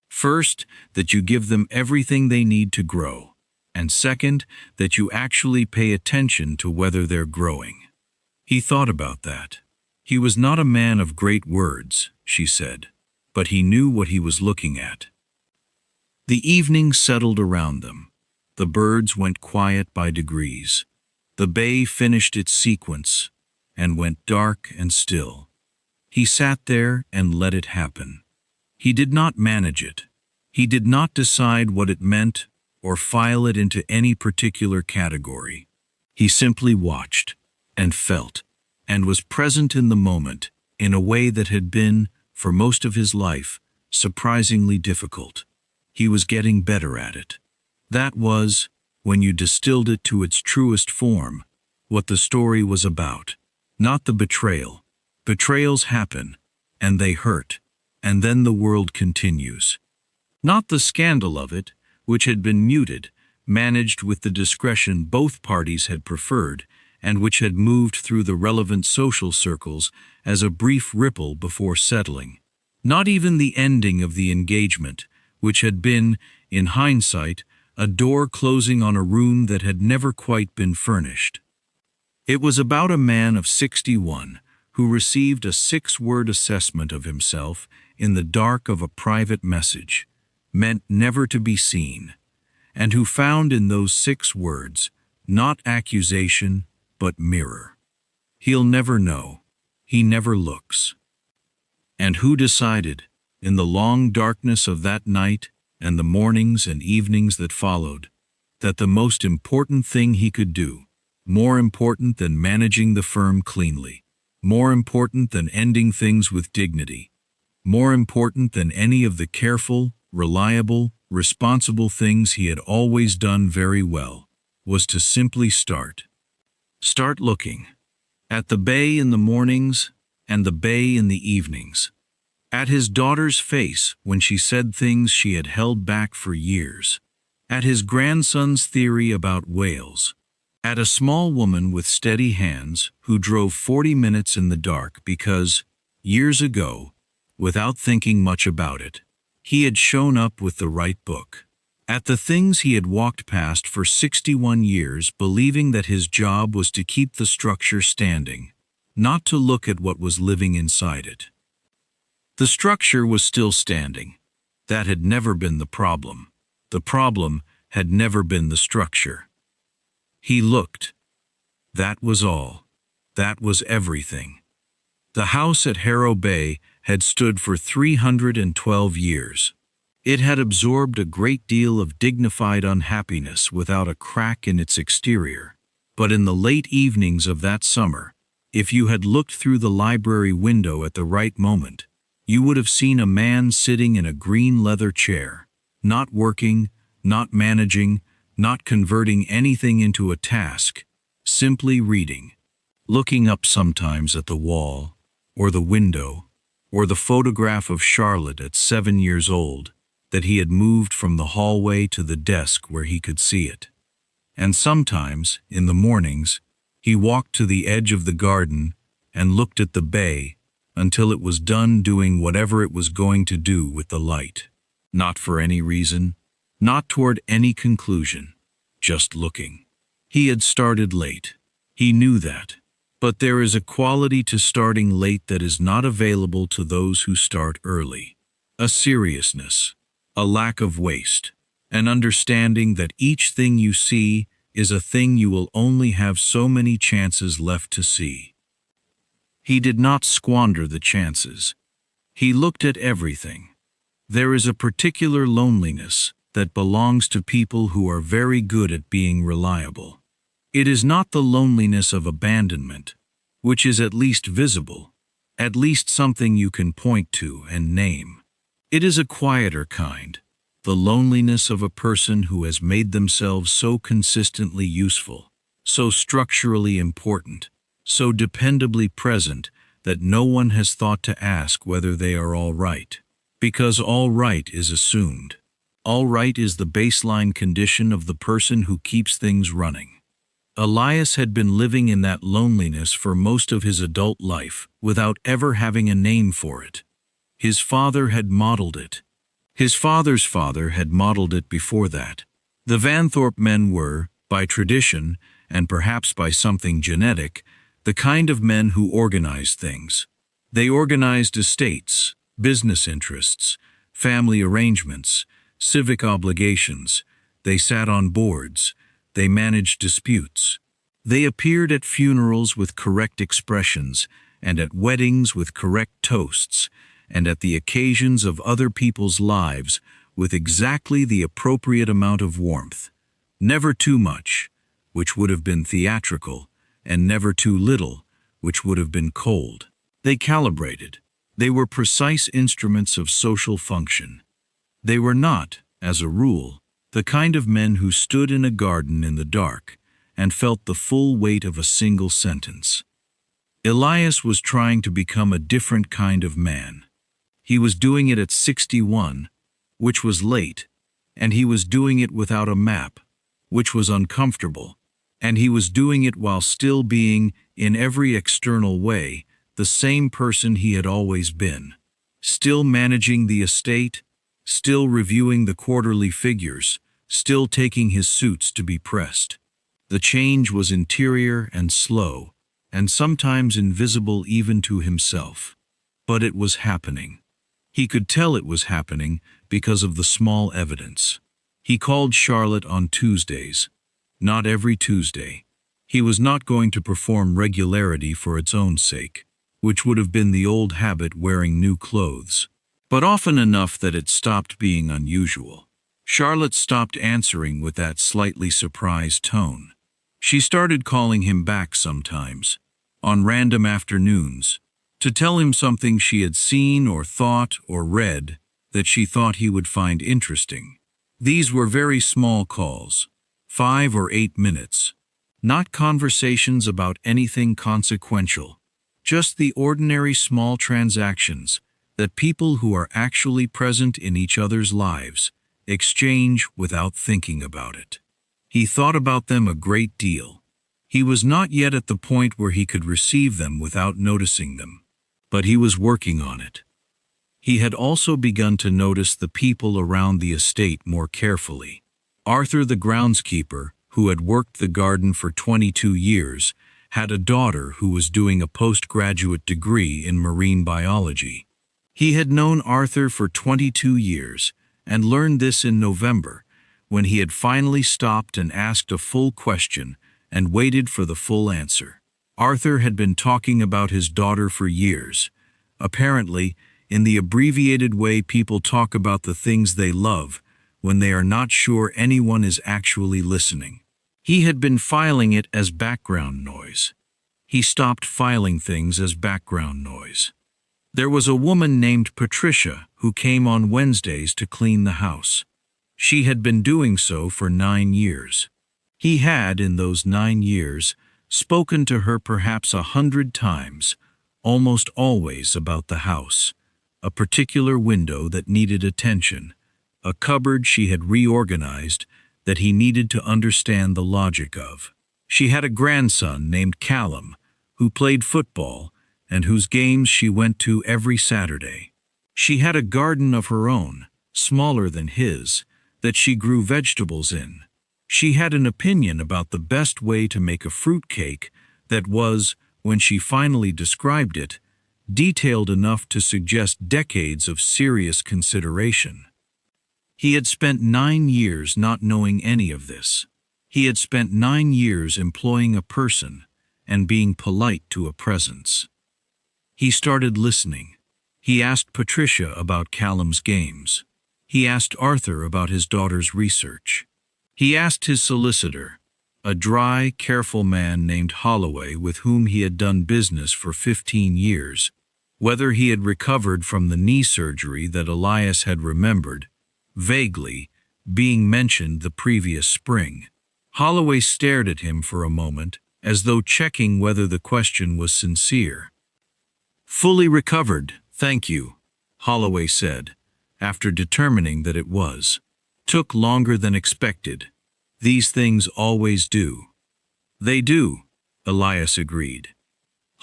First, that you give them everything they need to grow, and second, that you actually pay attention to whether they're growing." He thought about that. He was not a man of great words, she said, but he knew what he was looking at. The evening settled around them. The birds went quiet by degrees. The bay finished its sequence and went dark and still. He sat there and let it happen. He did not manage it. He did not decide what it meant or file it into any particular category. He simply watched and felt and was present in the moment in a way that had been, for most of his life, surprisingly difficult. He was getting better at it. That was, when you distilled it to its truest form, what the story was about. Not the betrayal. Betrayals happen, and they hurt, and then the world continues. Not the scandal of it, which had been muted, managed with the discretion both parties had preferred, and which had moved through the relevant social circles as a brief ripple before settling. Not even the ending of the engagement, which had been, in hindsight, a door closing on a room that had never quite been furnished. It was about a man of 61 who received a 6-word assessment of himself in the dark of a private message, meant never to be seen, and who found in those 6 words not accusation, but mirror. He'll never know. He never looks. And who decided, in the long darkness of that night and the mornings and evenings that followed, that the most important thing he could do, more important than managing the firm cleanly, more important than ending things with dignity, more important than any of the careful, reliable, responsible things he had always done very well, was to simply start. Start looking. At the bay in the mornings and the bay in the evenings. At his daughter's face when she said things she had held back for years. At his grandson's theory about whales. At a small woman with steady hands who drove 40 minutes in the dark because, years ago, without thinking much about it, he had shown up with the right book. At the things he had walked past for 61 years believing that his job was to keep the structure standing, not to look at what was living inside it. The structure was still standing. That had never been the problem. The problem had never been the structure. He looked. That was all. That was everything. The house at Harrow Bay had stood for 312 years. It had absorbed a great deal of dignified unhappiness without a crack in its exterior. But in the late evenings of that summer, if you had looked through the library window at the right moment, you would have seen a man sitting in a green leather chair, not working, not managing, not converting anything into a task, simply reading, looking up sometimes at the wall, or the window, or the photograph of Charlotte at 7 years old, that he had moved from the hallway to the desk where he could see it. And sometimes, in the mornings, he walked to the edge of the garden and looked at the bay until it was done doing whatever it was going to do with the light. Not for any reason, not toward any conclusion, just looking. He had started late. He knew that. But there is a quality to starting late that is not available to those who start early. A seriousness, a lack of waste, an understanding that each thing you see is a thing you will only have so many chances left to see. He did not squander the chances. He looked at everything. There is a particular loneliness that belongs to people who are very good at being reliable. It is not the loneliness of abandonment, which is at least visible, at least something you can point to and name. It is a quieter kind, the loneliness of a person who has made themselves so consistently useful, so structurally important, so dependably present that no one has thought to ask whether they are all right. Because all right is assumed. All right is the baseline condition of the person who keeps things running. Elias had been living in that loneliness for most of his adult life without ever having a name for it. His father had modeled it. His father's father had modeled it before that. The Vanthorpe men were, by tradition, and perhaps by something genetic, the kind of men who organized things. They organized estates, business interests, family arrangements, civic obligations. They sat on boards. They managed disputes. They appeared at funerals with correct expressions, and at weddings with correct toasts, and at the occasions of other people's lives with exactly the appropriate amount of warmth. Never too much, which would have been theatrical, and never too little, which would have been cold. They calibrated. They were precise instruments of social function. They were not, as a rule, the kind of men who stood in a garden in the dark and felt the full weight of a single sentence. Elias was trying to become a different kind of man. He was doing it at 61, which was late, and he was doing it without a map, which was uncomfortable, and he was doing it while still being, in every external way, the same person he had always been, still managing the estate, still reviewing the quarterly figures, still taking his suits to be pressed. The change was interior and slow, and sometimes invisible even to himself. But it was happening. He could tell it was happening because of the small evidence. He called Charlotte on Tuesdays. Not every Tuesday. He was not going to perform regularity for its own sake, which would have been the old habit wearing new clothes, but often enough that it stopped being unusual. Charlotte stopped answering with that slightly surprised tone. She started calling him back sometimes, on random afternoons, to tell him something she had seen or thought or read that she thought he would find interesting. These were very small calls, 5 or 8 minutes. Not conversations about anything consequential, just the ordinary small transactions that people who are actually present in each other's lives exchange without thinking about it. He thought about them a great deal. He was not yet at the point where he could receive them without noticing them, but he was working on it. He had also begun to notice the people around the estate more carefully. Arthur, the groundskeeper, who had worked the garden for 22 years, had a daughter who was doing a postgraduate degree in marine biology. He had known Arthur for 22 years and learned this in November, when he had finally stopped and asked a full question and waited for the full answer. Arthur had been talking about his daughter for years, apparently in the abbreviated way people talk about the things they love when they are not sure anyone is actually listening. He had been filing it as background noise. He stopped filing things as background noise. There was a woman named Patricia who came on Wednesdays to clean the house. She had been doing so for 9 years. He had, in those 9 years, spoken to her perhaps 100 times, almost always about the house, a particular window that needed attention, a cupboard she had reorganized that he needed to understand the logic of. She had a grandson named Callum, who played football and whose games she went to every Saturday. She had a garden of her own, smaller than his, that she grew vegetables in. She had an opinion about the best way to make a fruit cake that was, when she finally described it, detailed enough to suggest decades of serious consideration. He had spent 9 years not knowing any of this. He had spent 9 years employing a person and being polite to a presence. He started listening. He asked Patricia about Callum's games. He asked Arthur about his daughter's research. He asked his solicitor, a dry, careful man named Holloway with whom he had done business for 15 years, whether he had recovered from the knee surgery that Elias had remembered, vaguely, being mentioned the previous spring. Holloway stared at him for a moment, as though checking whether the question was sincere. "Fully recovered, thank you," Holloway said, after determining that it was. "Took longer than expected. These things always do." "They do," Elias agreed.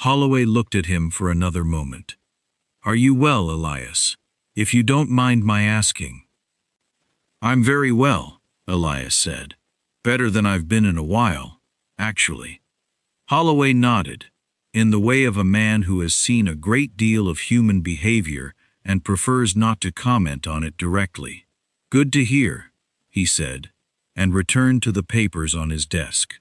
Holloway looked at him for another moment. "Are you well, Elias? If you don't mind my asking." "I'm very well," Elias said. "Better than I've been in a while, actually." Holloway nodded, in the way of a man who has seen a great deal of human behavior and prefers not to comment on it directly. "Good to hear," he said, and returned to the papers on his desk.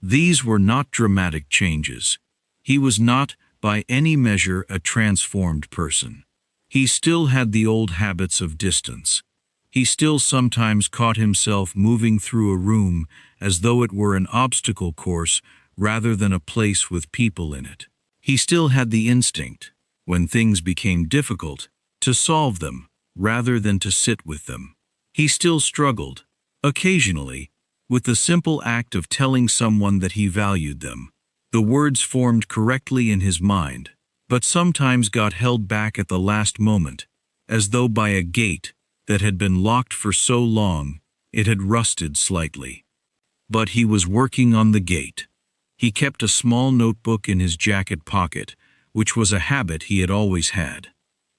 These were not dramatic changes. He was not, by any measure, a transformed person. He still had the old habits of distance. He still sometimes caught himself moving through a room as though it were an obstacle course rather than a place with people in it. He still had the instinct, when things became difficult, to solve them rather than to sit with them. He still struggled, occasionally, with the simple act of telling someone that he valued them. The words formed correctly in his mind, but sometimes got held back at the last moment, as though by a gate that had been locked for so long it had rusted slightly. But he was working on the gate. He kept a small notebook in his jacket pocket, which was a habit he had always had,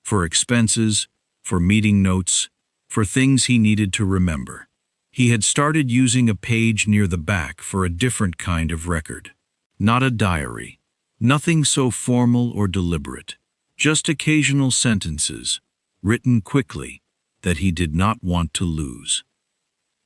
for expenses, for meeting notes, for things he needed to remember. He had started using a page near the back for a different kind of record. Not a diary, nothing so formal or deliberate, just occasional sentences, written quickly, that he did not want to lose.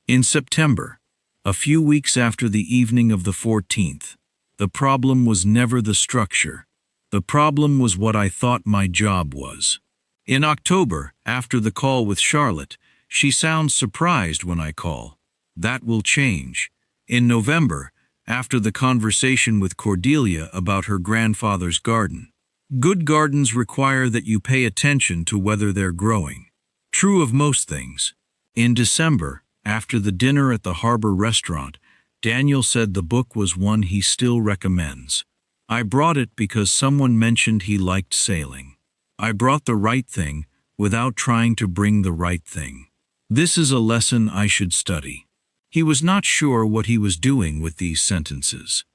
In September, a few weeks after the evening of the 14th, the problem was never the structure. The problem was what I thought my job was. In October, after the call with Charlotte, she sounds surprised when I call. That will change. In November, after the conversation with Cordelia about her grandfather's garden. Good gardens require that you pay attention to whether they're growing. True of most things. In December, after the dinner at the harbor restaurant, Daniel said the book was one he still recommends. I brought it because someone mentioned he liked sailing. I brought the right thing without trying to bring the right thing. This is a lesson I should study. He was not sure what he was doing with these sentences.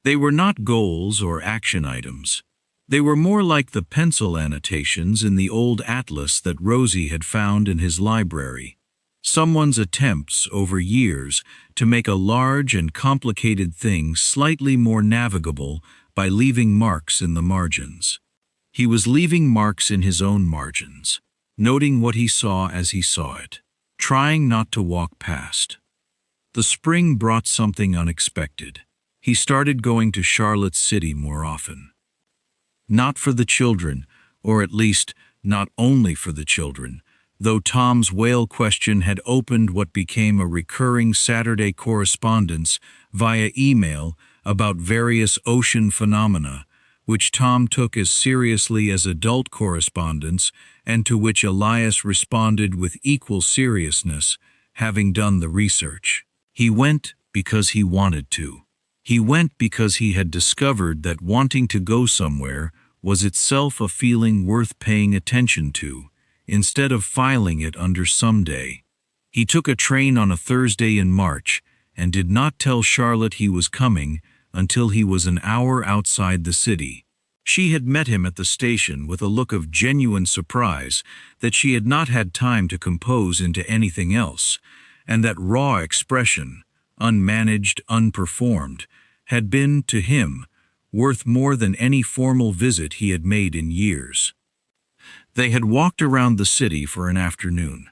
They were not goals or action items. They were more like the pencil annotations in the old atlas that Rosie had found in his library. Someone's attempts over years to make a large and complicated thing slightly more navigable by leaving marks in the margins. He was leaving marks in his own margins, noting what he saw as he saw it, trying not to walk past. The spring brought something unexpected. He started going to Charlotte City more often. Not for the children, or at least not only for the children, though Tom's whale question had opened what became a recurring Saturday correspondence via email about various ocean phenomena, which Tom took as seriously as adult correspondence and to which Elias responded with equal seriousness, having done the research. He went because he wanted to. He went because he had discovered that wanting to go somewhere was itself a feeling worth paying attention to, instead of filing it under someday. He took a train on a Thursday in March and did not tell Charlotte he was coming until he was an hour outside the city. She had met him at the station with a look of genuine surprise that she had not had time to compose into anything else, and that raw expression, unmanaged, unperformed, had been, to him, worth more than any formal visit he had made in years. They had walked around the city for an afternoon.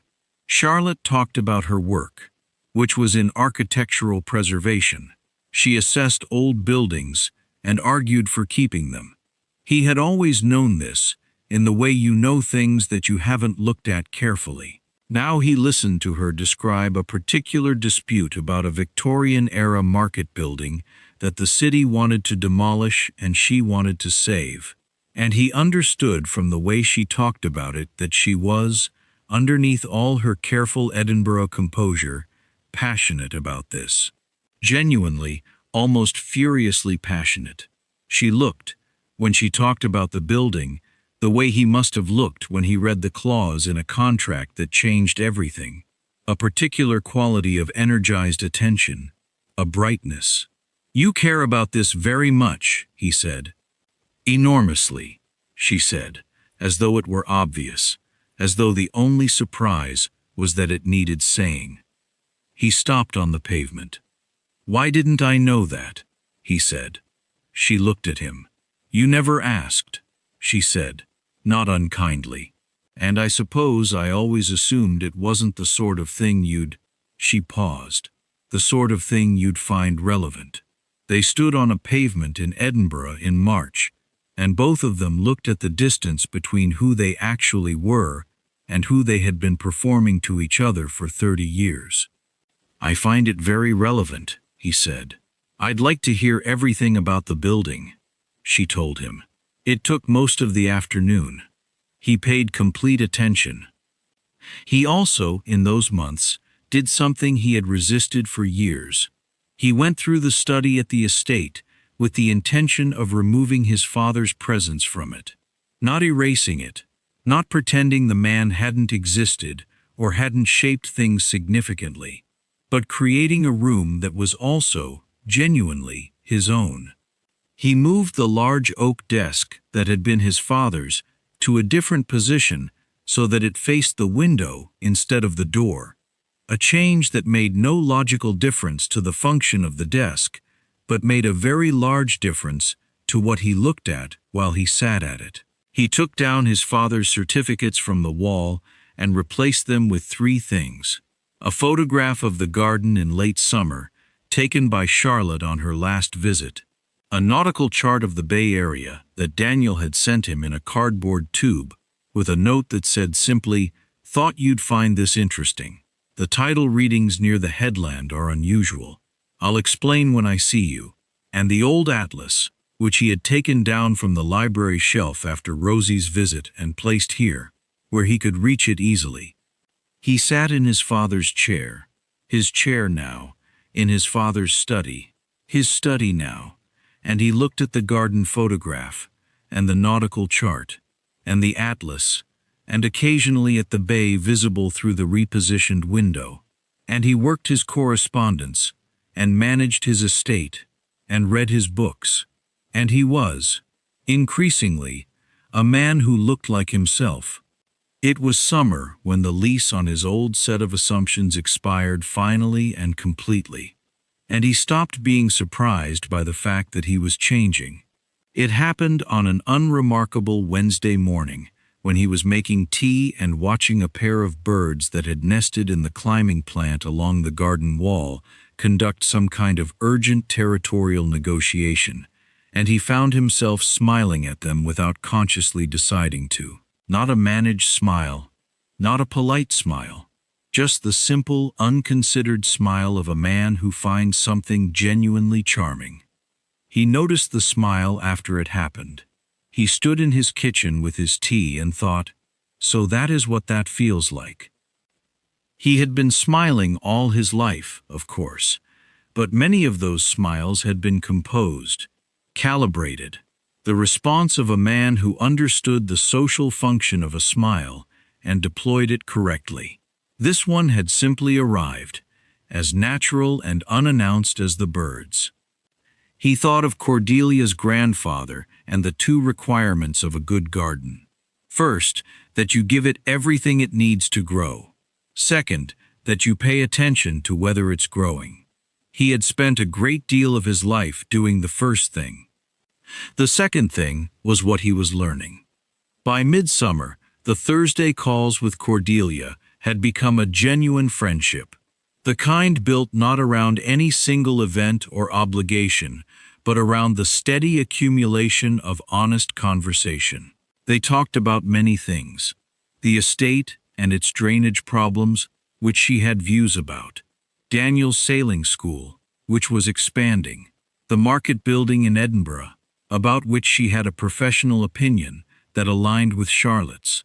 Charlotte talked about her work, which was in architectural preservation. She assessed old buildings and argued for keeping them. He had always known this, in the way you know things that you haven't looked at carefully. Now he listened to her describe a particular dispute about a Victorian-era market building that the city wanted to demolish and she wanted to save. And he understood from the way she talked about it that she was, underneath all her careful Edinburgh composure, passionate about this. Genuinely, almost furiously passionate. She looked, when she talked about the building, the way he must have looked when he read the clause in a contract that changed everything. A particular quality of energized attention, a brightness. "You care about this very much," he said. "Enormously," she said, as though it were obvious, as though the only surprise was that it needed saying. He stopped on the pavement. "Why didn't I know that?" he said. She looked at him. "You never asked," she said, not unkindly. "And I suppose I always assumed it wasn't the sort of thing you'd—" She paused. "The sort of thing you'd find relevant." They stood on a pavement in Edinburgh in March, and both of them looked at the distance between who they actually were and who they had been performing to each other for 30 years. "I find it very relevant," he said. "I'd like to hear everything about the building," she told him. It took most of the afternoon. He paid complete attention. He also, in those months, did something he had resisted for years. He went through the study at the estate with the intention of removing his father's presence from it, not erasing it, not pretending the man hadn't existed or hadn't shaped things significantly, but creating a room that was also, genuinely, his own. He moved the large oak desk that had been his father's to a different position so that it faced the window instead of the door, a change that made no logical difference to the function of the desk, but made a very large difference to what he looked at while he sat at it. He took down his father's certificates from the wall and replaced them with 3 things: a photograph of the garden in late summer, taken by Charlotte on her last visit, a nautical chart of the Bay Area that Daniel had sent him in a cardboard tube, with a note that said simply, "Thought you'd find this interesting. The title readings near the headland are unusual. I'll explain when I see you," and the old atlas, which he had taken down from the library shelf after Rosie's visit and placed here, where he could reach it easily. He sat in his father's chair, his chair now, in his father's study, his study now, and he looked at the garden photograph, and the nautical chart, and the atlas, and occasionally at the bay visible through the repositioned window, and he worked his correspondence, and managed his estate, and read his books, and he was, increasingly, a man who looked like himself. It was summer when the lease on his old set of assumptions expired finally and completely, and he stopped being surprised by the fact that he was changing. It happened on an unremarkable Wednesday morning when he was making tea and watching a pair of birds that had nested in the climbing plant along the garden wall conduct some kind of urgent territorial negotiation, and he found himself smiling at them without consciously deciding to. Not a managed smile, not a polite smile, just the simple, unconsidered smile of a man who finds something genuinely charming. He noticed the smile after it happened. He stood in his kitchen with his tea and thought, so that is what that feels like. He had been smiling all his life, of course, but many of those smiles had been composed, calibrated, the response of a man who understood the social function of a smile and deployed it correctly. This one had simply arrived, as natural and unannounced as the birds. He thought of Cordelia's grandfather and the two requirements of a good garden. First, that you give it everything it needs to grow. Second, that you pay attention to whether it's growing. He had spent a great deal of his life doing the first thing. The second thing was what he was learning. By midsummer, the Thursday calls with Cordelia had become a genuine friendship, the kind built not around any single event or obligation, but around the steady accumulation of honest conversation. They talked about many things: the estate and its drainage problems, which she had views about; Daniel's sailing school, which was expanding; the market building in Edinburgh, about which she had a professional opinion that aligned with Charlotte's;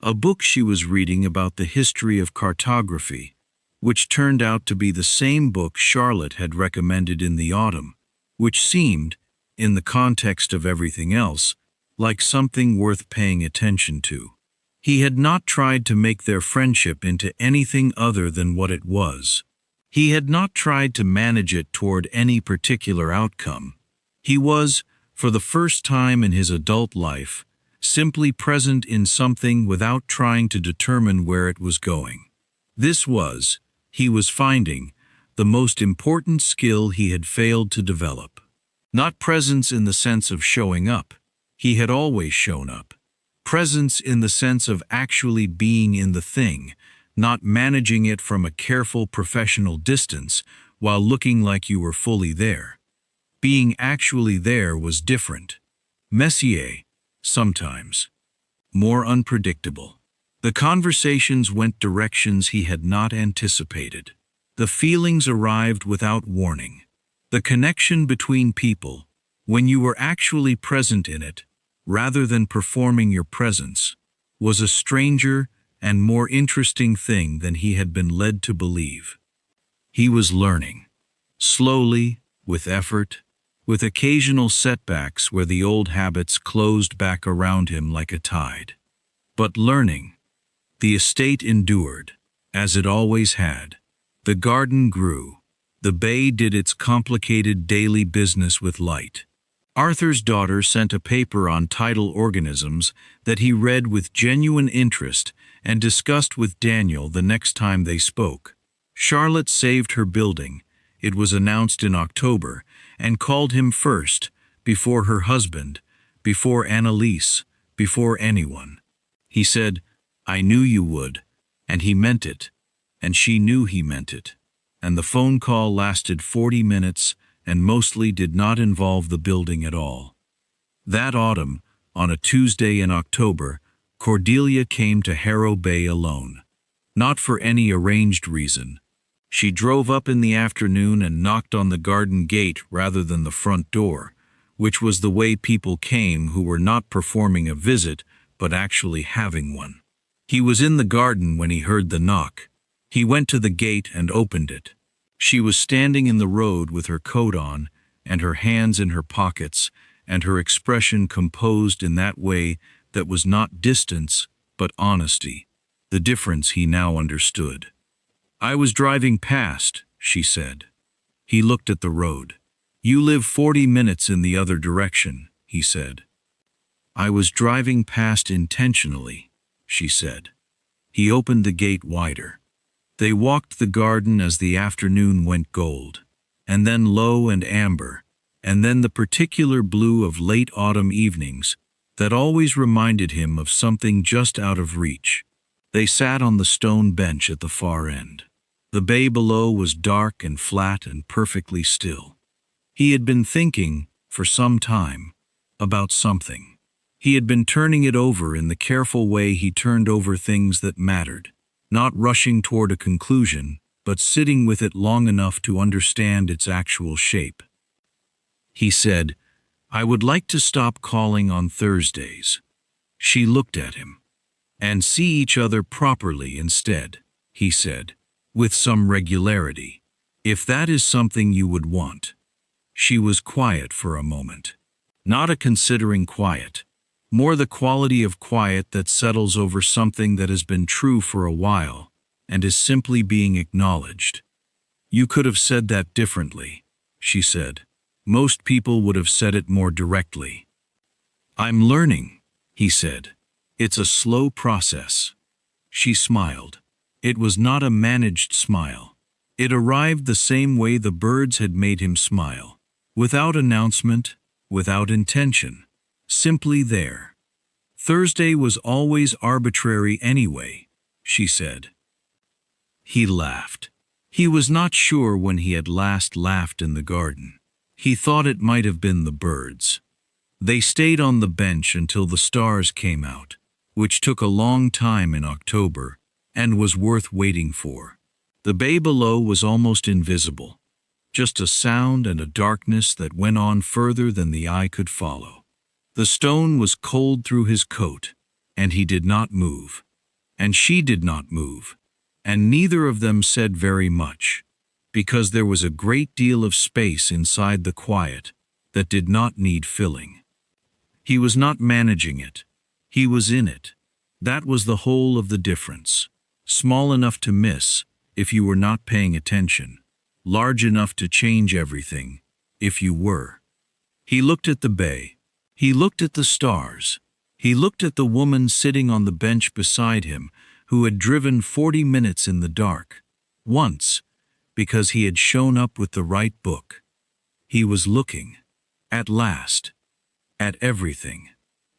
a book she was reading about the history of cartography, which turned out to be the same book Charlotte had recommended in the autumn, which seemed, in the context of everything else, like something worth paying attention to. He had not tried to make their friendship into anything other than what it was. He had not tried to manage it toward any particular outcome. He was, for the first time in his adult life, simply present in something without trying to determine where it was going. This was, he was finding, the most important skill he had failed to develop. Not presence in the sense of showing up. He had always shown up. Presence in the sense of actually being in the thing, not managing it from a careful professional distance while looking like you were fully there. Being actually there was different. Messier, sometimes. More unpredictable. The conversations went directions he had not anticipated. The feelings arrived without warning. The connection between people, when you were actually present in it, rather than performing your presence, was a stranger and more interesting thing than he had been led to believe. He was learning. Slowly, with effort, with occasional setbacks where the old habits closed back around him like a tide. But learning. The estate endured, as it always had. The garden grew. The bay did its complicated daily business with light. Arthur's daughter sent a paper on tidal organisms that he read with genuine interest and discussed with Daniel the next time they spoke. Charlotte saved her building, it was announced in October, and called him first, before her husband, before Annalise, before anyone. He said, "I knew you would," and he meant it, and she knew he meant it. And the phone call lasted 40 minutes and mostly did not involve the building at all. That autumn, on a Tuesday in October, Cordelia came to Harrow Bay alone. Not for any arranged reason. She drove up in the afternoon and knocked on the garden gate rather than the front door, which was the way people came who were not performing a visit but actually having one. He was in the garden when he heard the knock. He went to the gate and opened it. She was standing in the road with her coat on, and her hands in her pockets, and her expression composed in that way that was not distance, but honesty. The difference he now understood. "I was driving past," she said. He looked at the road. "You live 40 minutes in the other direction," he said. "I was driving past intentionally," she said. He opened the gate wider. They walked the garden as the afternoon went gold, and then low and amber, and then the particular blue of late autumn evenings that always reminded him of something just out of reach. They sat on the stone bench at the far end. The bay below was dark and flat and perfectly still. He had been thinking, for some time, about something. He had been turning it over in the careful way he turned over things that mattered, not rushing toward a conclusion, but sitting with it long enough to understand its actual shape. He said, "I would like to stop calling on Thursdays." She looked at him. "And see each other properly instead," he said, "with some regularity, if that is something you would want." She was quiet for a moment. Not a considering quiet, more the quality of quiet that settles over something that has been true for a while and is simply being acknowledged. "You could have said that differently," she said. "Most people would have said it more directly." "I'm learning," he said. "It's a slow process." She smiled. It was not a managed smile. It arrived the same way the birds had made him smile, without announcement, without intention, simply there. Thursday was always arbitrary anyway, she said. He laughed. He was not sure when he had last laughed in the garden. He thought it might have been the birds. They stayed on the bench until the stars came out, which took a long time in October, and was worth waiting for. The bay below was almost invisible, just a sound and a darkness that went on further than the eye could follow. The stone was cold through his coat, and he did not move, and she did not move, and neither of them said very much, because there was a great deal of space inside the quiet that did not need filling. He was not managing it. He was in it. That was the whole of the difference. Small enough to miss, if you were not paying attention. Large enough to change everything, if you were. He looked at the bay. He looked at the stars. He looked at the woman sitting on the bench beside him, who had driven 40 minutes in the dark. Once, because he had shown up with the right book. He was looking, at last, at everything.